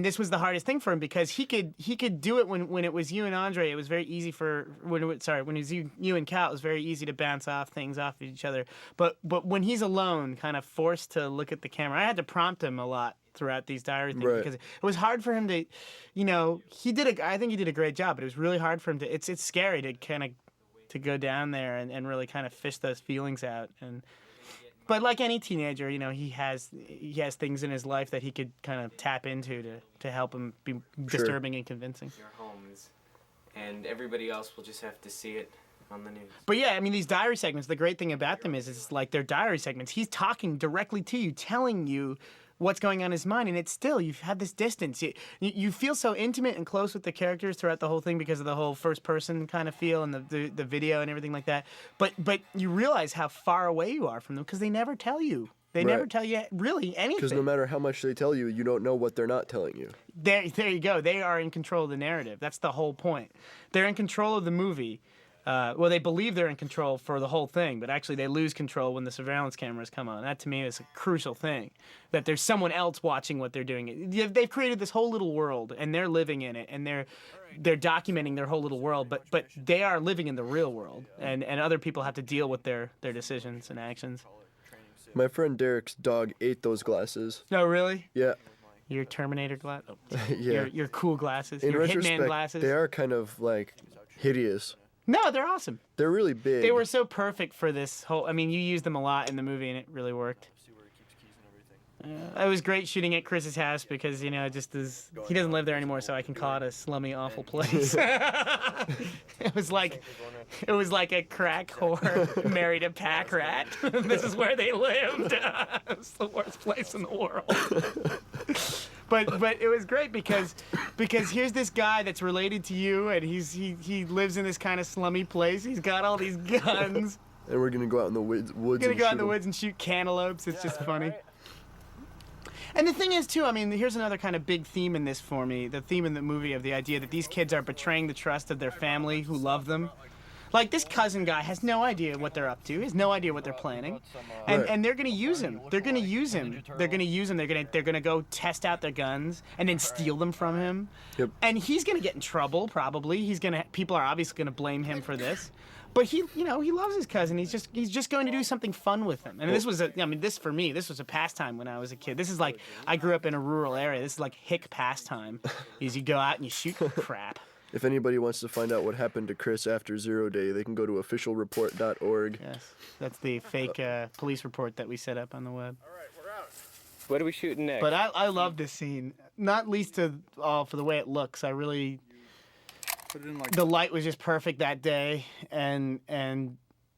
A: this was the hardest thing for him because he could do it when it was you and Andre. It was very easy when it was you and Cal. It was very easy to bounce things off of each other. But when he's alone, kind of forced to look at the camera, I had to prompt him a lot throughout these diary things because it was hard for him to, I think he did a great job, but it was really hard for him to. It's scary to kind of to go down there and really kind of fish those feelings out. But like any teenager, he has things in his life that he could kind of tap into to help him be disturbing and convincing.
J: Your homes, and everybody else will just have to see it on the news.
A: But yeah, I mean, these diary segments, the great thing about them is it's like they're diary segments. He's talking directly to you, telling you what's going on in his mind, and it's still, you've had this distance. You feel so intimate and close with the characters throughout the whole thing because of the whole first-person kind of feel and the video and everything like that. But you realize how far away you are from them because they never tell you. They never tell you really anything.
B: Because no matter how much they tell you, you don't know what they're not telling you.
A: There you go. They are in control of the narrative. That's the whole point. They're in control of the movie. Well, they believe they're in control for the whole thing, but actually they lose control when the surveillance cameras come on. That, to me, is a crucial thing, that there's someone else watching what they're doing. They've created this whole little world, and they're living in it, and they're documenting their whole little world, but they are living in the real world, and other people have to deal with their decisions and actions.
B: My friend Derek's dog ate those glasses.
A: Oh, really?
B: Yeah.
A: Your Terminator glasses? Oh,
B: yeah.
A: Your cool glasses?
B: In
A: your
B: retrospect,
A: Hitman glasses?
B: They are kind of, like, hideous.
A: No, they're awesome.
B: They're really big.
A: They were so perfect for this whole... I mean, you used them a lot in the movie, and it really worked. It was great shooting at Chris's house because, he doesn't live there anymore, so I can call it a slummy, awful place. It was like a crack whore married a pack rat. This is where they lived. It's the worst place in the world. But it was great because here's this guy that's related to you, and he lives in this kind of slummy place. He's got all these guns.
B: And we're gonna go out in the woods.
A: We're gonna go out in the woods and shoot cantaloupes. It's just funny. And the thing is, too, I mean, here's another kind of big theme in this for me. The theme in the movie of the idea that these kids are betraying the trust of their family who love them. Like, this cousin guy has no idea what they're up to. He has no idea what they're planning. And they're going to use him. They're going to use him. They're going to use him. They're going to go test out their guns and then steal them from him.
B: Yep.
A: And he's going to get in trouble, probably. People are obviously going to blame him for this. But he loves his cousin. He's just going to do something fun with him. And this for me, this was a pastime when I was a kid. This is like, I grew up in a rural area. This is like hick pastime. Is you go out and you shoot crap.
B: If anybody wants to find out what happened to Chris after 0 Day, they can go to officialreport.org.
A: Yes, that's the fake police report that we set up on the web.
C: All right, we're out. What are we shooting next?
A: But I love this scene, not least of all for the way it looks. I really... The light was just perfect that day, and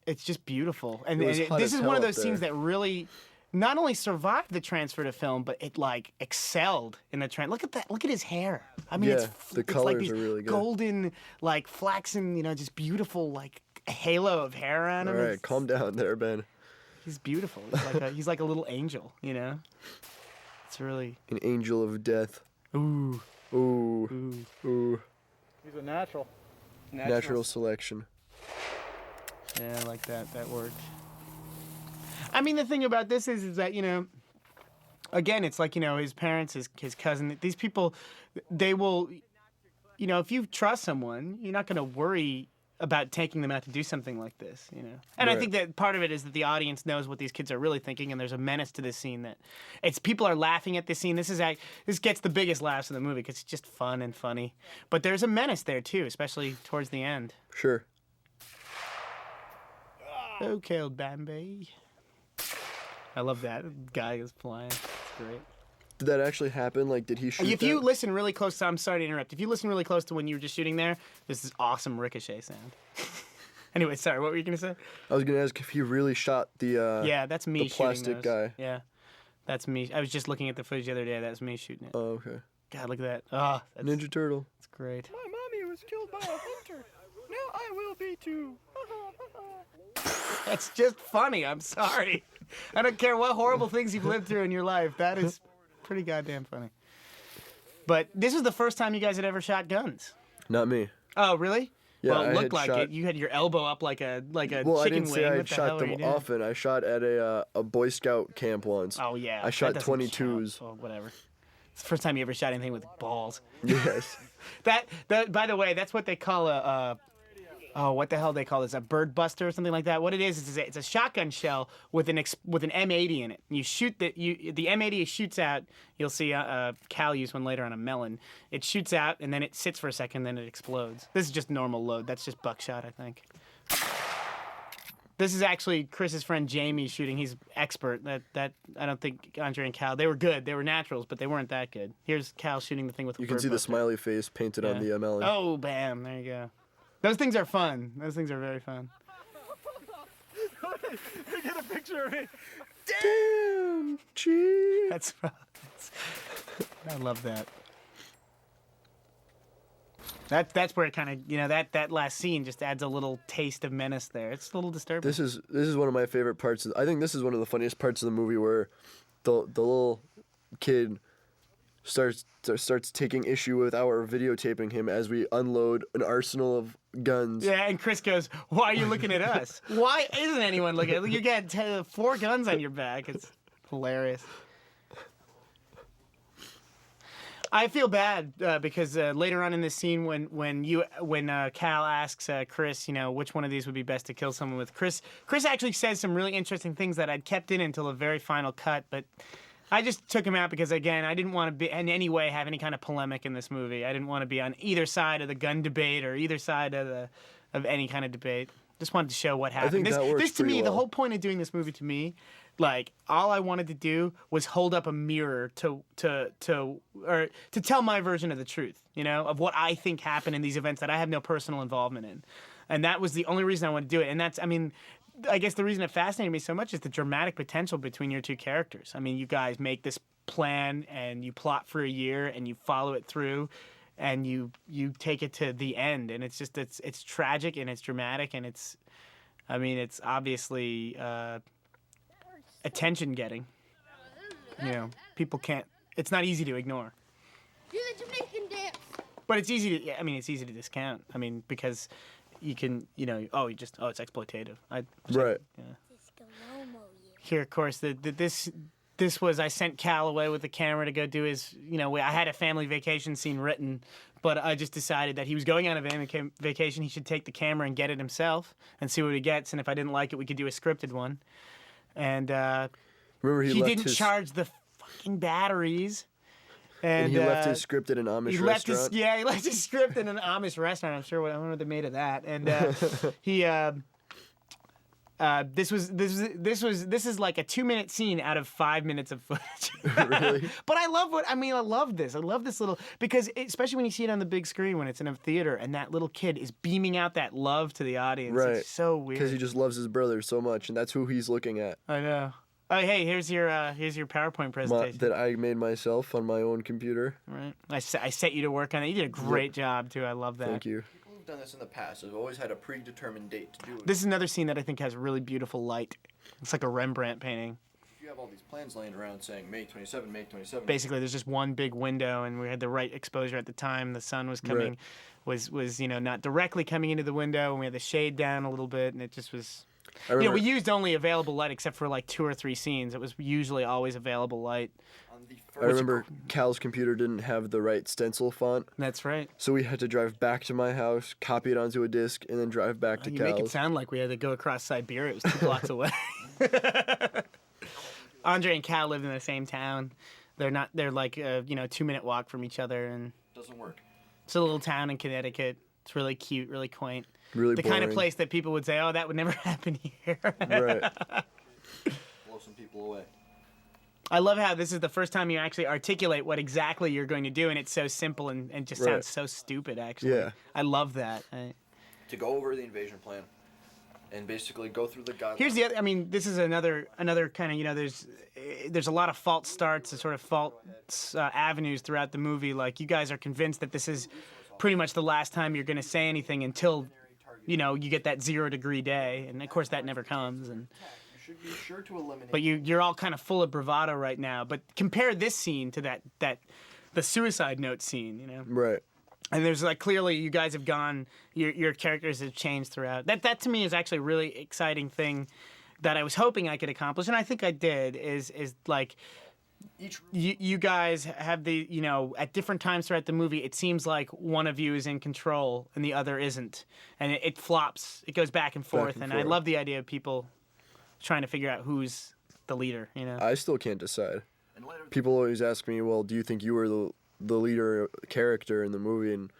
A: it's just beautiful. And this is one of those scenes that really not only survived the transfer to film, but it like excelled in the trend. Look at that! Look at his hair. I mean,
B: the colors
A: like these
B: are really good.
A: Golden, like flaxen, just beautiful, like halo of hair on him.
B: All right, calm down there, Ben.
A: He's beautiful. He's like a little angel. It's really
B: an angel of death.
A: Ooh.
B: Ooh.
A: Ooh.
B: Ooh.
E: He's a natural.
B: Natural selection.
A: Yeah, I like that. That worked. I mean, the thing about this is that, again, it's like, his parents, his cousin, these people, they will, if you trust someone, you're not going to worry about taking them out to do something like this, And I think that part of it is that the audience knows what these kids are really thinking, and there's a menace to this scene that people are laughing at this scene. This gets the biggest laughs in the movie because it's just fun and funny. But there's a menace there too, especially towards the end.
B: Sure.
A: Okay, old Bambi. I love that guy is flying. It's great.
B: Did that actually happen? Like, did he shoot
A: If you listen really close to... I'm sorry to interrupt. If you listen really close to when you were just shooting there, this is awesome ricochet sound. Anyway, sorry, what were you going to say?
B: I was going to ask if he really shot the
A: yeah, that's me
B: the plastic guy.
A: Yeah, that's me. I was just looking at the footage the other day. That's me shooting it.
B: Oh, okay.
A: God, look at that. Oh, that's,
B: Ninja Turtle.
A: That's great.
C: My
F: enemy was killed by a hunter. Now I will be too.
A: That's just funny. I'm sorry. I don't care what horrible things you've lived through in your life. That is pretty goddamn funny. But this was the first time you guys had ever shot guns.
B: Not me.
A: Oh, really?
B: Yeah,
A: well, it
B: I
A: looked
B: had
A: like
B: shot...
A: it. You had your elbow up like a
B: well,
A: chicken
B: I didn't
A: wing.
B: say I
A: What the
B: shot
A: hell are you
B: them
A: doing?
B: often. I shot at a Boy Scout camp once.
A: Oh yeah.
B: I shot
A: that doesn't
B: 22s.
A: count. Oh, whatever. It's the first time you ever shot anything with balls.
B: Yes.
A: That by the way, that's what they call a what the hell they call this? A bird buster or something like that. What it is it's a shotgun shell with an M80 in it. You shoot the M80 shoots out. You'll see Cal use one later on a melon. It shoots out and then it sits for a second, then it explodes. This is just normal load. That's just buckshot, I think. This is actually Chris's friend Jamie shooting. He's expert. That I don't think Andre and Cal, they were good. They were naturals, but they weren't that good. Here's Cal shooting the thing with.
B: You can see the smiley face painted on the melon.
A: Oh, bam! There you go. Those things are fun. Those things are very fun.
E: Get a picture of me.
B: Damn, gee.
A: That's I love that. That's where it kind of, that last scene just adds a little taste of menace there. It's a little disturbing.
B: This is one of my favorite parts. I think this is one of the funniest parts of the movie where the little kid starts taking issue with our videotaping him as we unload an arsenal of guns.
A: Yeah, and Chris goes, "Why are you looking at us? Why isn't anyone looking at us? You got 4 guns on your back." It's hilarious. I feel bad because later on in this scene, when Cal asks Chris, which one of these would be best to kill someone with, Chris actually says some really interesting things that I'd kept in until the very final cut, but I just took him out because, again, I didn't want to be in any way have any kind of polemic in this movie. I didn't want to be on either side of the gun debate or either side of any kind of debate. Just wanted to show what happened.
B: I think that works
A: this to me,
B: pretty
A: the
B: well.
A: whole point of doing this movie to me, like, all I wanted to do was hold up a mirror to tell my version of the truth, of what I think happened in these events that I have no personal involvement in. And that was the only reason I wanted to do it. And that's, I guess the reason it fascinated me so much is the dramatic potential between your two characters. You guys make this plan and you plot for a year and you follow it through and you take it to the end. And it's just, it's tragic and it's dramatic and it's obviously attention getting. People can't, it's not easy to ignore.
I: Do the Jamaican dance.
A: But it's easy to, it's easy to discount. Because you can, it's exploitative.
B: Right.
A: Yeah. Here, of course, this was, I sent Cal away with the camera to go do his, I had a family vacation scene written, but I just decided that he was going on a vacation, he should take the camera and get it himself and see what he gets, and if I didn't like it, we could do a scripted one. And
B: remember
A: he didn't charge the fucking batteries.
B: And he left his script at an Amish restaurant.
A: He left his script in an Amish restaurant. I wonder what they made of that. And this is like a 2-minute scene out of 5 minutes of footage.
B: Really?
A: But I love this. I love this little, because especially when you see it on the big screen when it's in a theater and that little kid is beaming out that love to the audience.
B: Right.
A: It's so weird.
B: Because he just loves his brother so much, and that's who he's looking at.
A: I know. Oh, hey, here's your PowerPoint presentation
B: that I made myself on my own computer.
A: Right. I set you to work on it. You did a great job too. I love that.
B: Thank you.
F: People who've done this in the past have always had a predetermined date to do it.
A: This is another scene that I think has really beautiful light. It's like a Rembrandt painting.
F: You have all these plans laying around saying May 27, May 27.
A: Basically, there's just one big window, and we had the right exposure at the time. The sun was coming, was not directly coming into the window, and we had the shade down a little bit, and it just was. We used only available light except for like 2 or 3 scenes. It was usually always available light.
B: I remember Cal's computer didn't have the right stencil font.
A: That's right.
B: So we had to drive back to my house, copy it onto a disc, and then drive back to
A: You
B: Cal's.
A: make it sound like we had to go across Siberia. It was 2 blocks away. Andre and Cal lived in the same town. They're like a 2-minute walk from each other, and
F: doesn't work.
A: It's a little town in Connecticut. It's really cute, really quaint.
B: Really
A: the
B: boring.
A: kind of place that people would say, "Oh, that would never happen here."
B: Right.
F: Blow some people away.
A: I love how this is the first time you actually articulate what exactly you're going to do, and it's so simple and just sounds so stupid, actually.
B: Yeah.
A: I love that.
F: To go over the invasion plan and basically go through the guidelines.
A: Here's the other, this is another kind of, there's a lot of false starts and sort of false avenues throughout the movie. Like, you guys are convinced that this is pretty much the last time you're going to say anything until, you know, you get that 0 degree day, and of course that never comes. And
F: should be sure to eliminate.
A: but you're all kind of full of bravado right now. But compare this scene to the suicide note scene, you know.
B: Right.
A: And there's like clearly you guys have gone, your characters have changed throughout. That to me is actually a really exciting thing that I was hoping I could accomplish, and I think I did. Is like you guys have the, you know, at different times throughout the movie, it seems like one of you is in control and the other isn't, and it flops. It goes back and forth, and I love the idea of people trying to figure out who's the leader. You know,
B: I still can't decide. People always ask me, well, do you think you were the leader character in the movie? And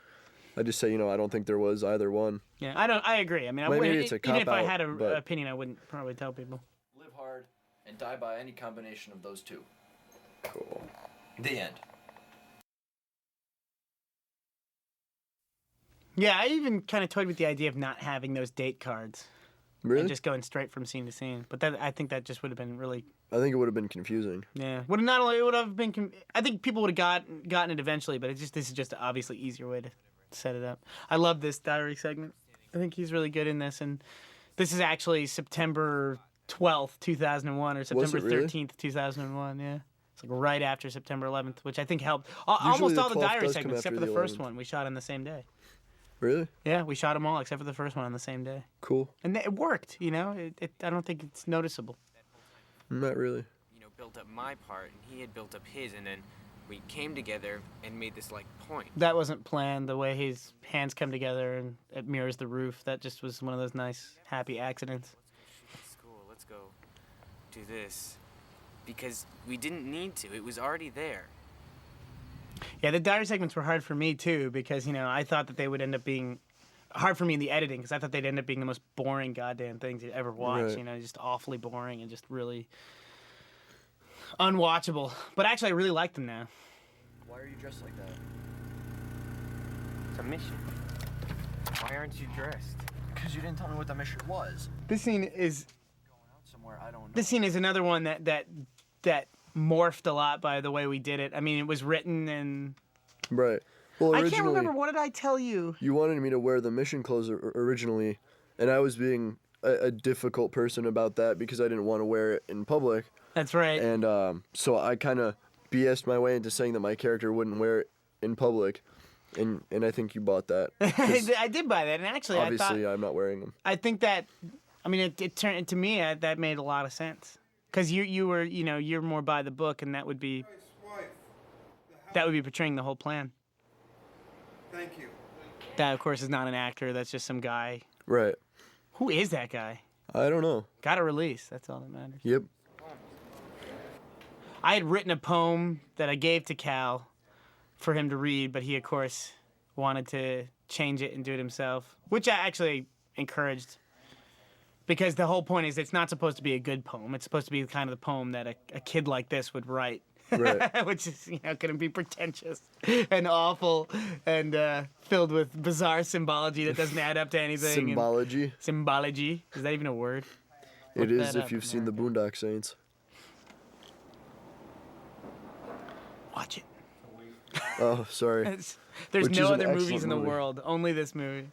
B: I just say, you know, I don't think there was either one.
A: Yeah, I agree. I mean,
B: Maybe it's a
A: even if I
B: cop-out,
A: had an
B: but-
A: opinion, I wouldn't probably tell people.
F: Live hard and die by any combination of those two.
B: Cool.
F: The end.
A: Yeah, I even kind of toyed with the idea of not having those date cards.
B: Really?
A: And just going straight from scene to scene. But I think that just would have been really...
B: I think it would have been confusing.
A: Yeah. Would have not only... It would have been... I think people would have gotten it eventually, but this is just an obviously easier way to set it up. I love this diary segment. I think he's really good in this. And this is actually September 12th, 2001, or September
B: really?
A: 13th, 2001, yeah. It's like right after September 11th, which I think helped.
B: Usually
A: Almost
B: the
A: all the
B: 12th
A: diary
B: does come
A: segments, except for
B: after
A: the
B: the
A: first
B: 11th.
A: one, we shot on the same day.
B: Really?
A: Yeah, we shot them all except for the first one on the same day.
B: Cool.
A: And it worked, you know? I don't think it's noticeable.
B: Not really.
J: You know, built up my part, and he had built up his, and then we came together and made this, like, point.
A: That wasn't planned, the way his hands come together and it mirrors the roof. That just was one of those nice, happy accidents.
J: School, let's go do this. Because we didn't need to. It was already there.
A: Yeah, the diary segments were hard for me, too, because, you know, I thought that they would end up being hard for me in the editing, because I thought they'd end up being the most boring goddamn things you'd ever watch,
B: Right.
A: you know, just awfully boring and just really unwatchable. But actually, I really like them now.
F: Why are you dressed like that?
J: It's a mission. Why aren't you dressed?
F: Because you didn't tell me what the mission was.
A: This scene is...
F: Somewhere I don't know.
A: This scene is another one that morphed a lot by the way we did it. I mean, it was written and...
B: Right. Well,
A: I
B: originally,
A: can't remember, what did I tell you?
B: you wanted me to wear the mission clothes originally, and I was being a difficult person about that because I didn't want to wear it in public.
A: That's right.
B: And so I kind of BS'd my way into saying that my character wouldn't wear it in public, and I think you bought that. 'Cause
A: I did buy that, and actually,
B: obviously, I'm not wearing them.
A: I think that, I mean, it turned, to me, that made a lot of sense. Because you were, you know, you're more by the book, and that would be portraying the whole plan.
H: Thank you.
A: That, of course, is not an actor. That's just some guy.
B: Right.
A: Who is that guy?
B: I don't know.
A: Got a release. That's all that matters.
B: Yep.
A: I had written a poem that I gave to Cal for him to read, but he, of course, wanted to change it and do it himself, which I actually encouraged. Because the whole point is it's not supposed to be a good poem. It's supposed to be the kind of the poem that a kid like this would write.
B: Right.
A: Which is, you know, going to be pretentious and awful and filled with bizarre symbology that doesn't add up to anything.
B: Symbology.
A: Symbology. Is that even a word?
B: It
A: Look
B: is
A: that
B: if
A: up,
B: you've seen the
A: America.
B: Boondock Saints.
A: Watch it.
B: Oh, sorry.
A: There's
B: Which
A: no
B: is an
A: other movies
B: excellent
A: in the
B: movie.
A: world. Only this movie.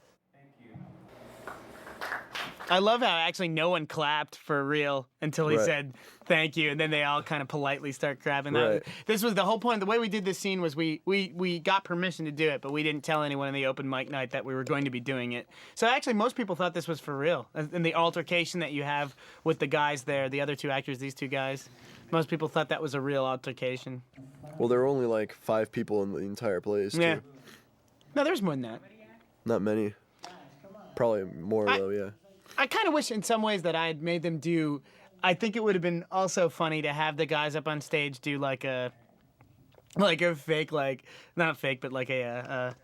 A: I love how actually no one clapped for real until he
B: Right.
A: said thank you, and then they all kind of politely start clapping.
B: Right.
A: This was the whole point. The way we did this scene was we got permission to do it, but we didn't tell anyone in the open mic night that we were going to be doing it. So actually, most people thought this was for real. And the altercation that you have with the guys there, the other two actors, these two guys, most people thought that was a real altercation.
B: Well, there were only like 5 people in the entire place.
A: Yeah.
B: Too.
A: No, there's more than that.
B: Not many. Probably more though. Yeah.
A: I kind of wish in some ways that I had made them do. I think it would have been also funny to have the guys up on stage do like a fake, like not fake, but like a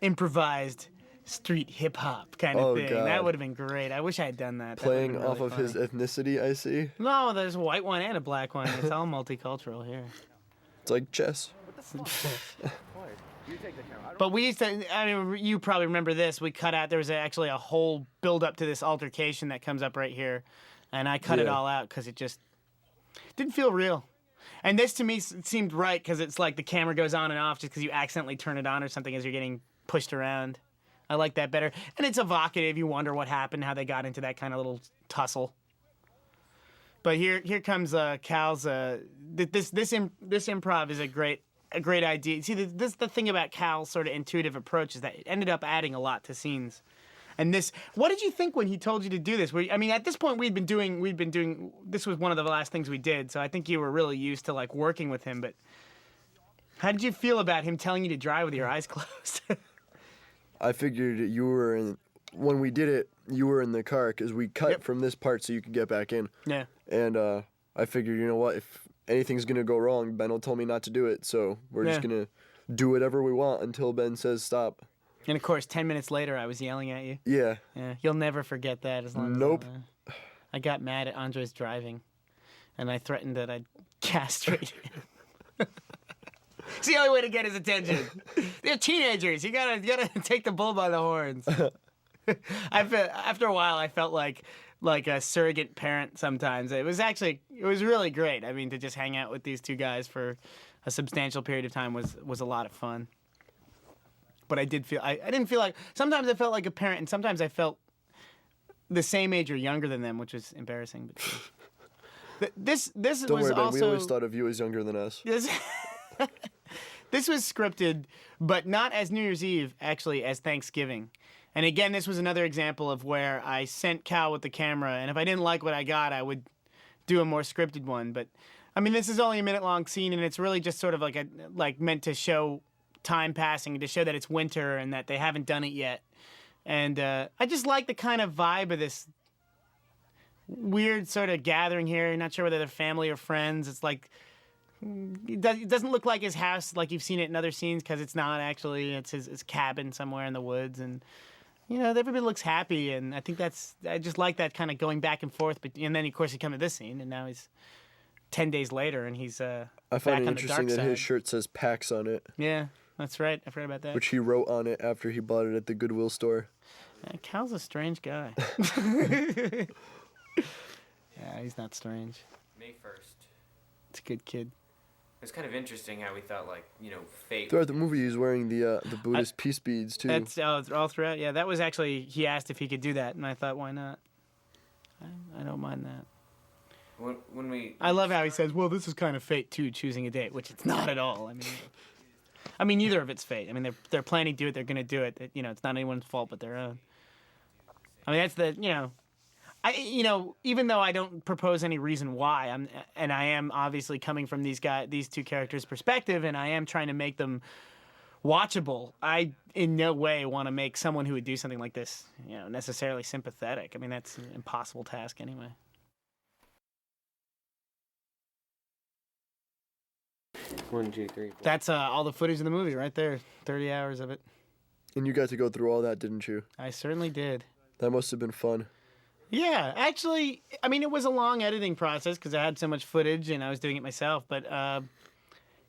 A: improvised street hip hop kind of
B: Oh,
A: thing.
B: God.
A: That would have been great. I wish I had done that. That would have
B: Playing
A: been
B: off
A: really
B: of his
A: funny.
B: ethnicity, I see.
A: No, there's a white one and a black one. It's all multicultural here.
B: It's like chess.
A: But we used to, I mean, you probably remember this. We cut out, there was actually a whole build up to this altercation that comes up right here. And I cut it
B: Yeah.
A: all out because it just didn't feel real. And this to me seemed right because it's like the camera goes on and off just because you accidentally turn it on or something as you're getting pushed around. I like that better. And it's evocative. You wonder what happened, how they got into that kind of little tussle. But here comes Cal's. This improv is a great idea. See, the thing about Cal's sort of intuitive approach is that it ended up adding a lot to scenes. And what did you think when he told you to do this? I mean, at this point we'd been doing. This was one of the last things we did, so I think you were really used to like working with him. But how did you feel about him telling you to drive with your eyes closed?
B: I figured you were in. When we did it, you were in the car because we cut from this part so you could get back in.
A: Yeah.
B: And I figured, you know what, if anything's gonna go wrong, Ben will tell me not to do it, so we're just gonna do whatever we want until Ben says stop.
A: And of course, 10 minutes later, I was yelling at you.
B: Yeah.
A: Yeah. You'll never forget that as long as
B: Nope.
A: I got mad at Andre's driving, and I threatened that I'd castrate him. It's the only way to get his attention. They're teenagers. You gotta take the bull by the horns. After a while, I felt like a surrogate parent sometimes. It was really great. I mean, to just hang out with these two guys for a substantial period of time was a lot of fun. But I didn't feel like, sometimes I felt like a parent, and sometimes I felt the same age or younger than them, which was embarrassing. But this
B: Don't
A: was
B: worry, Ben.
A: also.
B: We always thought of you as younger than us.
A: This was scripted, but not as New Year's Eve, actually, as Thanksgiving. And again, this was another example of where I sent Cal with the camera, and if I didn't like what I got, I would do a more scripted one. But I mean, this is only a minute-long scene, and it's really just sort of like meant to show time passing, to show that it's winter and that they haven't done it yet. And I just like the kind of vibe of this weird sort of gathering here. You're not sure whether they're family or friends. It's like it doesn't look like his house like you've seen it in other scenes, because it's not actually. It's his cabin somewhere in the woods, and you know, everybody looks happy, and I think I just like that kind of going back and forth. But and then of course you come to this scene, and now he's 10 days later, and he's
B: I
A: back
B: find it
A: on the
B: interesting
A: dark
B: that
A: side.
B: his shirt says PAX on it.
A: Yeah, that's right. I forgot about that.
B: Which he wrote on it after he bought it at the Goodwill store.
A: Cal's a strange guy. Yeah, he's not strange.
J: May 1st.
A: It's a good kid.
J: It's kind of interesting how we thought, like, you know, fate.
B: Throughout the movie, he's wearing the Buddhist peace beads too.
A: That's all throughout. Yeah, that was actually, he asked if he could do that, and I thought, why not? I don't mind that. I love how he says, well, this is kind of fate too, choosing a date, which it's not at all. I mean, neither of it's fate. I mean, they're planning to do it. They're going to do it. You know, it's not anyone's fault but their own. I mean, that's even though I don't propose any reason why, I am obviously coming from these two characters' perspective, and I am trying to make them watchable. I in no way want to make someone who would do something like this, you know, necessarily sympathetic. I mean, that's an impossible task anyway.
C: One, two, three, four.
A: That's all the footage in the movie right there. 30 hours of it.
B: And you got to go through all that, didn't you?
A: I certainly did.
B: That must have been fun.
A: Yeah, actually, I mean, it was a long editing process because I had so much footage and I was doing it myself, but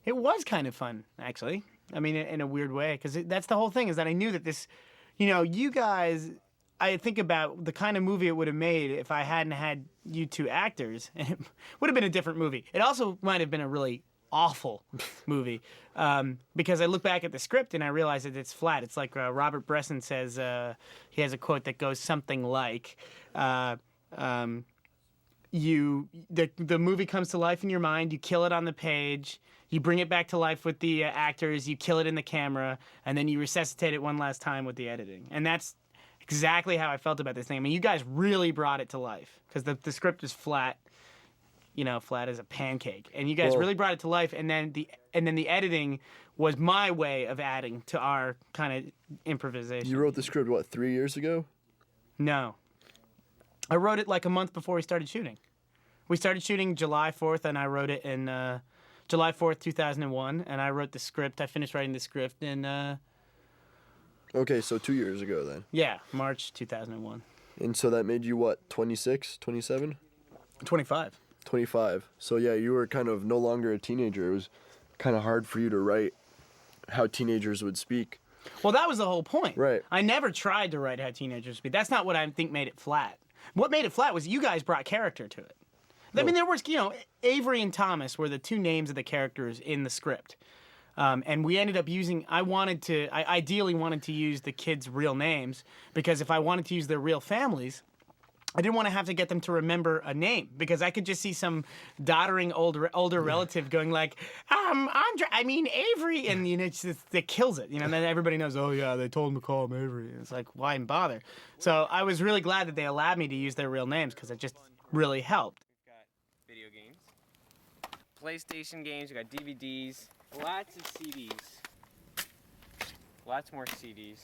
A: it was kind of fun, actually. I mean, in a weird way, because that's the whole thing, is that I knew that this, you know, you guys, I think about the kind of movie it would have made if I hadn't had you two actors, and it would have been a different movie. It also might have been a really awful movie because I look back at the script and I realize that it's flat. It's like Robert Bresson says, he has a quote that goes something like, the movie comes to life in your mind, you kill it on the page, you bring it back to life with the actors, you kill it in the camera, and then you resuscitate it one last time with the editing. And that's exactly how I felt about this thing. I mean, you guys really brought it to life because the script is flat. You know, flat as a pancake, and you guys really brought it to life. And then the editing was my way of adding to our kind of improvisation.
B: You wrote the script what, 3 years ago?
A: No, I wrote it like a month before we started shooting. We started shooting July 4th, and I wrote it in July 4th, 2001. And I wrote the script. I finished writing the script in.
B: Okay, so 2 years ago then.
A: Yeah, March 2001.
B: And so that made you what, 26, 27?
A: 25.
B: 25. So yeah, you were kind of no longer a teenager. It was kind of hard for you to write how teenagers would speak.
A: Well, that was the whole point.
B: Right.
A: I never tried to write how teenagers speak. That's not what I think made it flat. What made it flat was you guys brought character to it. I mean, there was, you know, Avery and Thomas were the two names of the characters in the script. And we ended up using. I ideally wanted to use the kids' real names because if I wanted to use their real families, I didn't want to have to get them to remember a name because I could just see some doddering older relative going like, Avery, and it kills it, and then everybody knows, oh yeah, they told him to call him Avery. And it's like, why even bother? So I was really glad that they allowed me to use their real names because it just really helped.
J: We've got video games, PlayStation games, we got DVDs, lots of CDs, lots more CDs.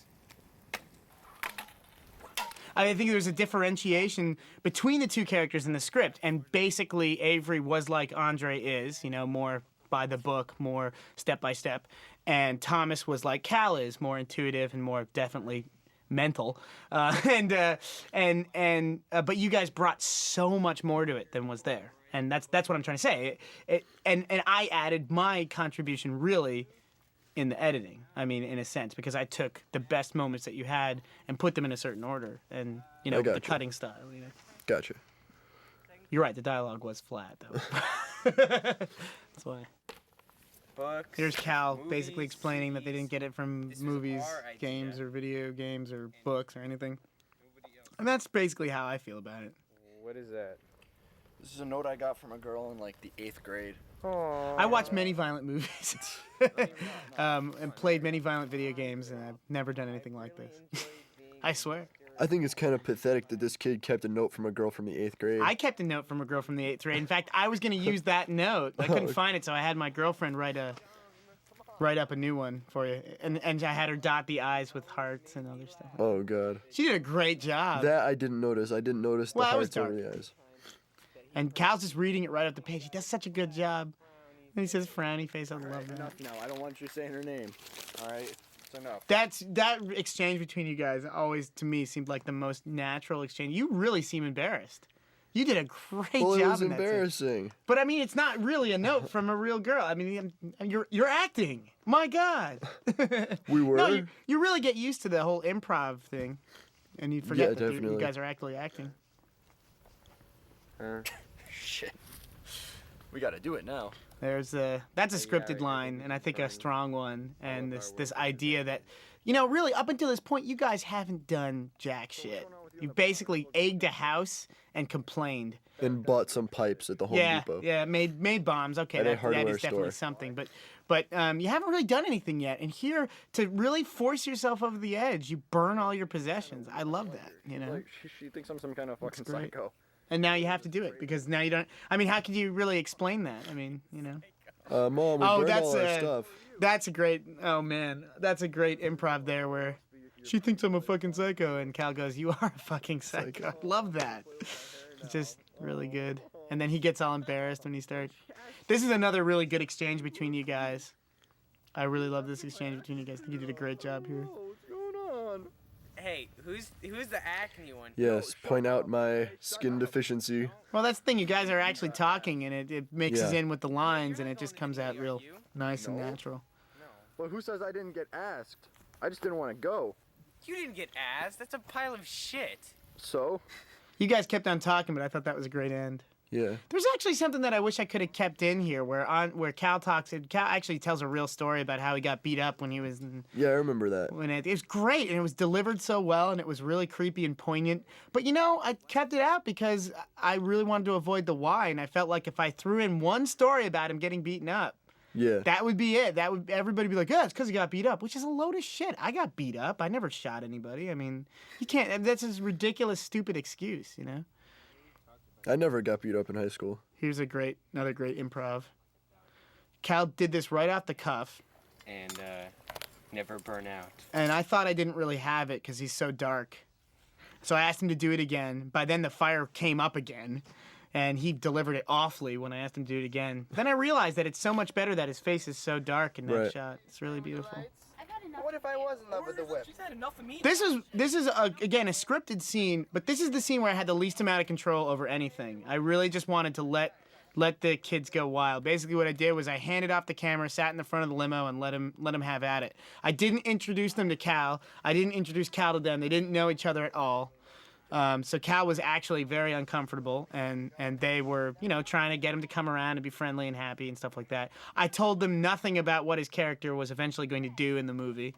A: I think there's a differentiation between the two characters in the script, and basically Avery was like Andre is, more by the book, more step by step, and Thomas was like Cal is, more intuitive and more definitely mental, but you guys brought so much more to it than was there, and that's what I'm trying to say. And I added my contribution really in the editing, in a sense, because I took the best moments that you had and put them in a certain order, and the cutting style.
B: Gotcha.
A: You're right. The dialogue was flat, though. That's why.
J: Books.
A: Here's Cal
J: movies,
A: basically explaining that they didn't get it from movies, games, or video games, or books, or anything. And that's basically how I feel about it.
J: What is that?
F: This is a note I got from a girl in like the 8th grade.
J: Aww.
A: I watched many violent movies and played many violent video games, and I've never done anything like this. I swear.
B: I think it's kind of pathetic that this kid kept a note from a girl from the 8th grade.
A: I kept a note from a girl from the 8th grade. In fact, I was going to use that note. I couldn't find it, so I had my girlfriend write up a new one for you. And I had her dot the I's with hearts and other stuff.
B: Oh, God.
A: She did a great job.
B: That I didn't notice. I didn't notice the hearts over the eyes.
A: And Cal's just reading it right off the page. He does such a good job. And he says frowny face. I love that.
F: Enough now. I don't want you saying her name. All right? It's enough.
A: That exchange between you guys always, to me, seemed like the most natural exchange. You really seem embarrassed. You did a great job.
B: Well, it was
A: in that
B: embarrassing.
A: scene. But it's not really a note from a real girl. You're acting. My God.
B: We were.
A: No, you really get used to the whole improv thing, and you forget that
B: definitely.
A: you guys are actually acting.
F: Shit. We gotta do it now.
A: That's a scripted line, and I think a strong one. And this idea that, really up until this point, you guys haven't done jack shit. You basically egged a house and complained.
B: And bought some pipes at the Home Depot.
A: Yeah, made bombs. Okay,
B: At a
A: that
B: hardware
A: is definitely
B: store.
A: something. But you haven't really done anything yet. And here, to really force yourself over the edge, you burn all your possessions. I love that.
F: Like, she thinks I'm some kind of fucking
A: great.
F: psycho.
A: And now you have to do it because now you don't. How could you really explain that?
B: Mom, we burned all our stuff.
A: That's a great. Oh man, that's a great improv there where she thinks I'm a fucking psycho, and Cal goes, "You are a fucking psycho." I love that. It's just really good. And then he gets all embarrassed when he starts. This is another really good exchange between you guys. I really love this exchange between you guys. I think you did a great job here.
F: What's going on?
J: Hey, who's the acne one?
B: Yes, point out my skin deficiency.
A: Well, that's the thing. You guys are actually talking, and it mixes in with the lines, and it just comes out real nice and natural.
F: Well, who says I didn't get asked? I just didn't want to go.
J: You didn't get asked. That's a pile of shit.
F: So?
A: You guys kept on talking, but I thought that was a great end.
B: Yeah.
A: There's actually something that I wish I could have kept in here, where Cal talks. Cal actually tells a real story about how he got beat up when he was.
B: Yeah, I remember that.
A: It was great, and it was delivered so well, and it was really creepy and poignant. But I kept it out because I really wanted to avoid the why, and I felt like if I threw in one story about him getting beaten up, that would be it. Everybody would be like, "Yeah, it's because he got beat up," which is a load of shit. I got beat up. I never shot anybody. You can't. That's a ridiculous, stupid excuse,
B: I never got beat up in high school.
A: Here's another great improv. Cal did this right off the cuff.
J: And never burn out.
A: And I thought I didn't really have it because he's so dark. So I asked him to do it again. By then the fire came up again. And he delivered it awfully when I asked him to do it again. Then I realized that it's so much better that his face is so dark in that shot. It's really beautiful.
F: What if I was in love with the whip?
A: This is again a scripted scene, but this is the scene where I had the least amount of control over anything. I really just wanted to let the kids go wild. Basically, what I did was I handed off the camera, sat in the front of the limo, and let him have at it. I didn't introduce them to Cal. I didn't introduce Cal to them. They didn't know each other at all. So Cal was actually very uncomfortable, and they were, trying to get him to come around and be friendly and happy and stuff like that. I told them nothing about what his character was eventually going to do in the movie.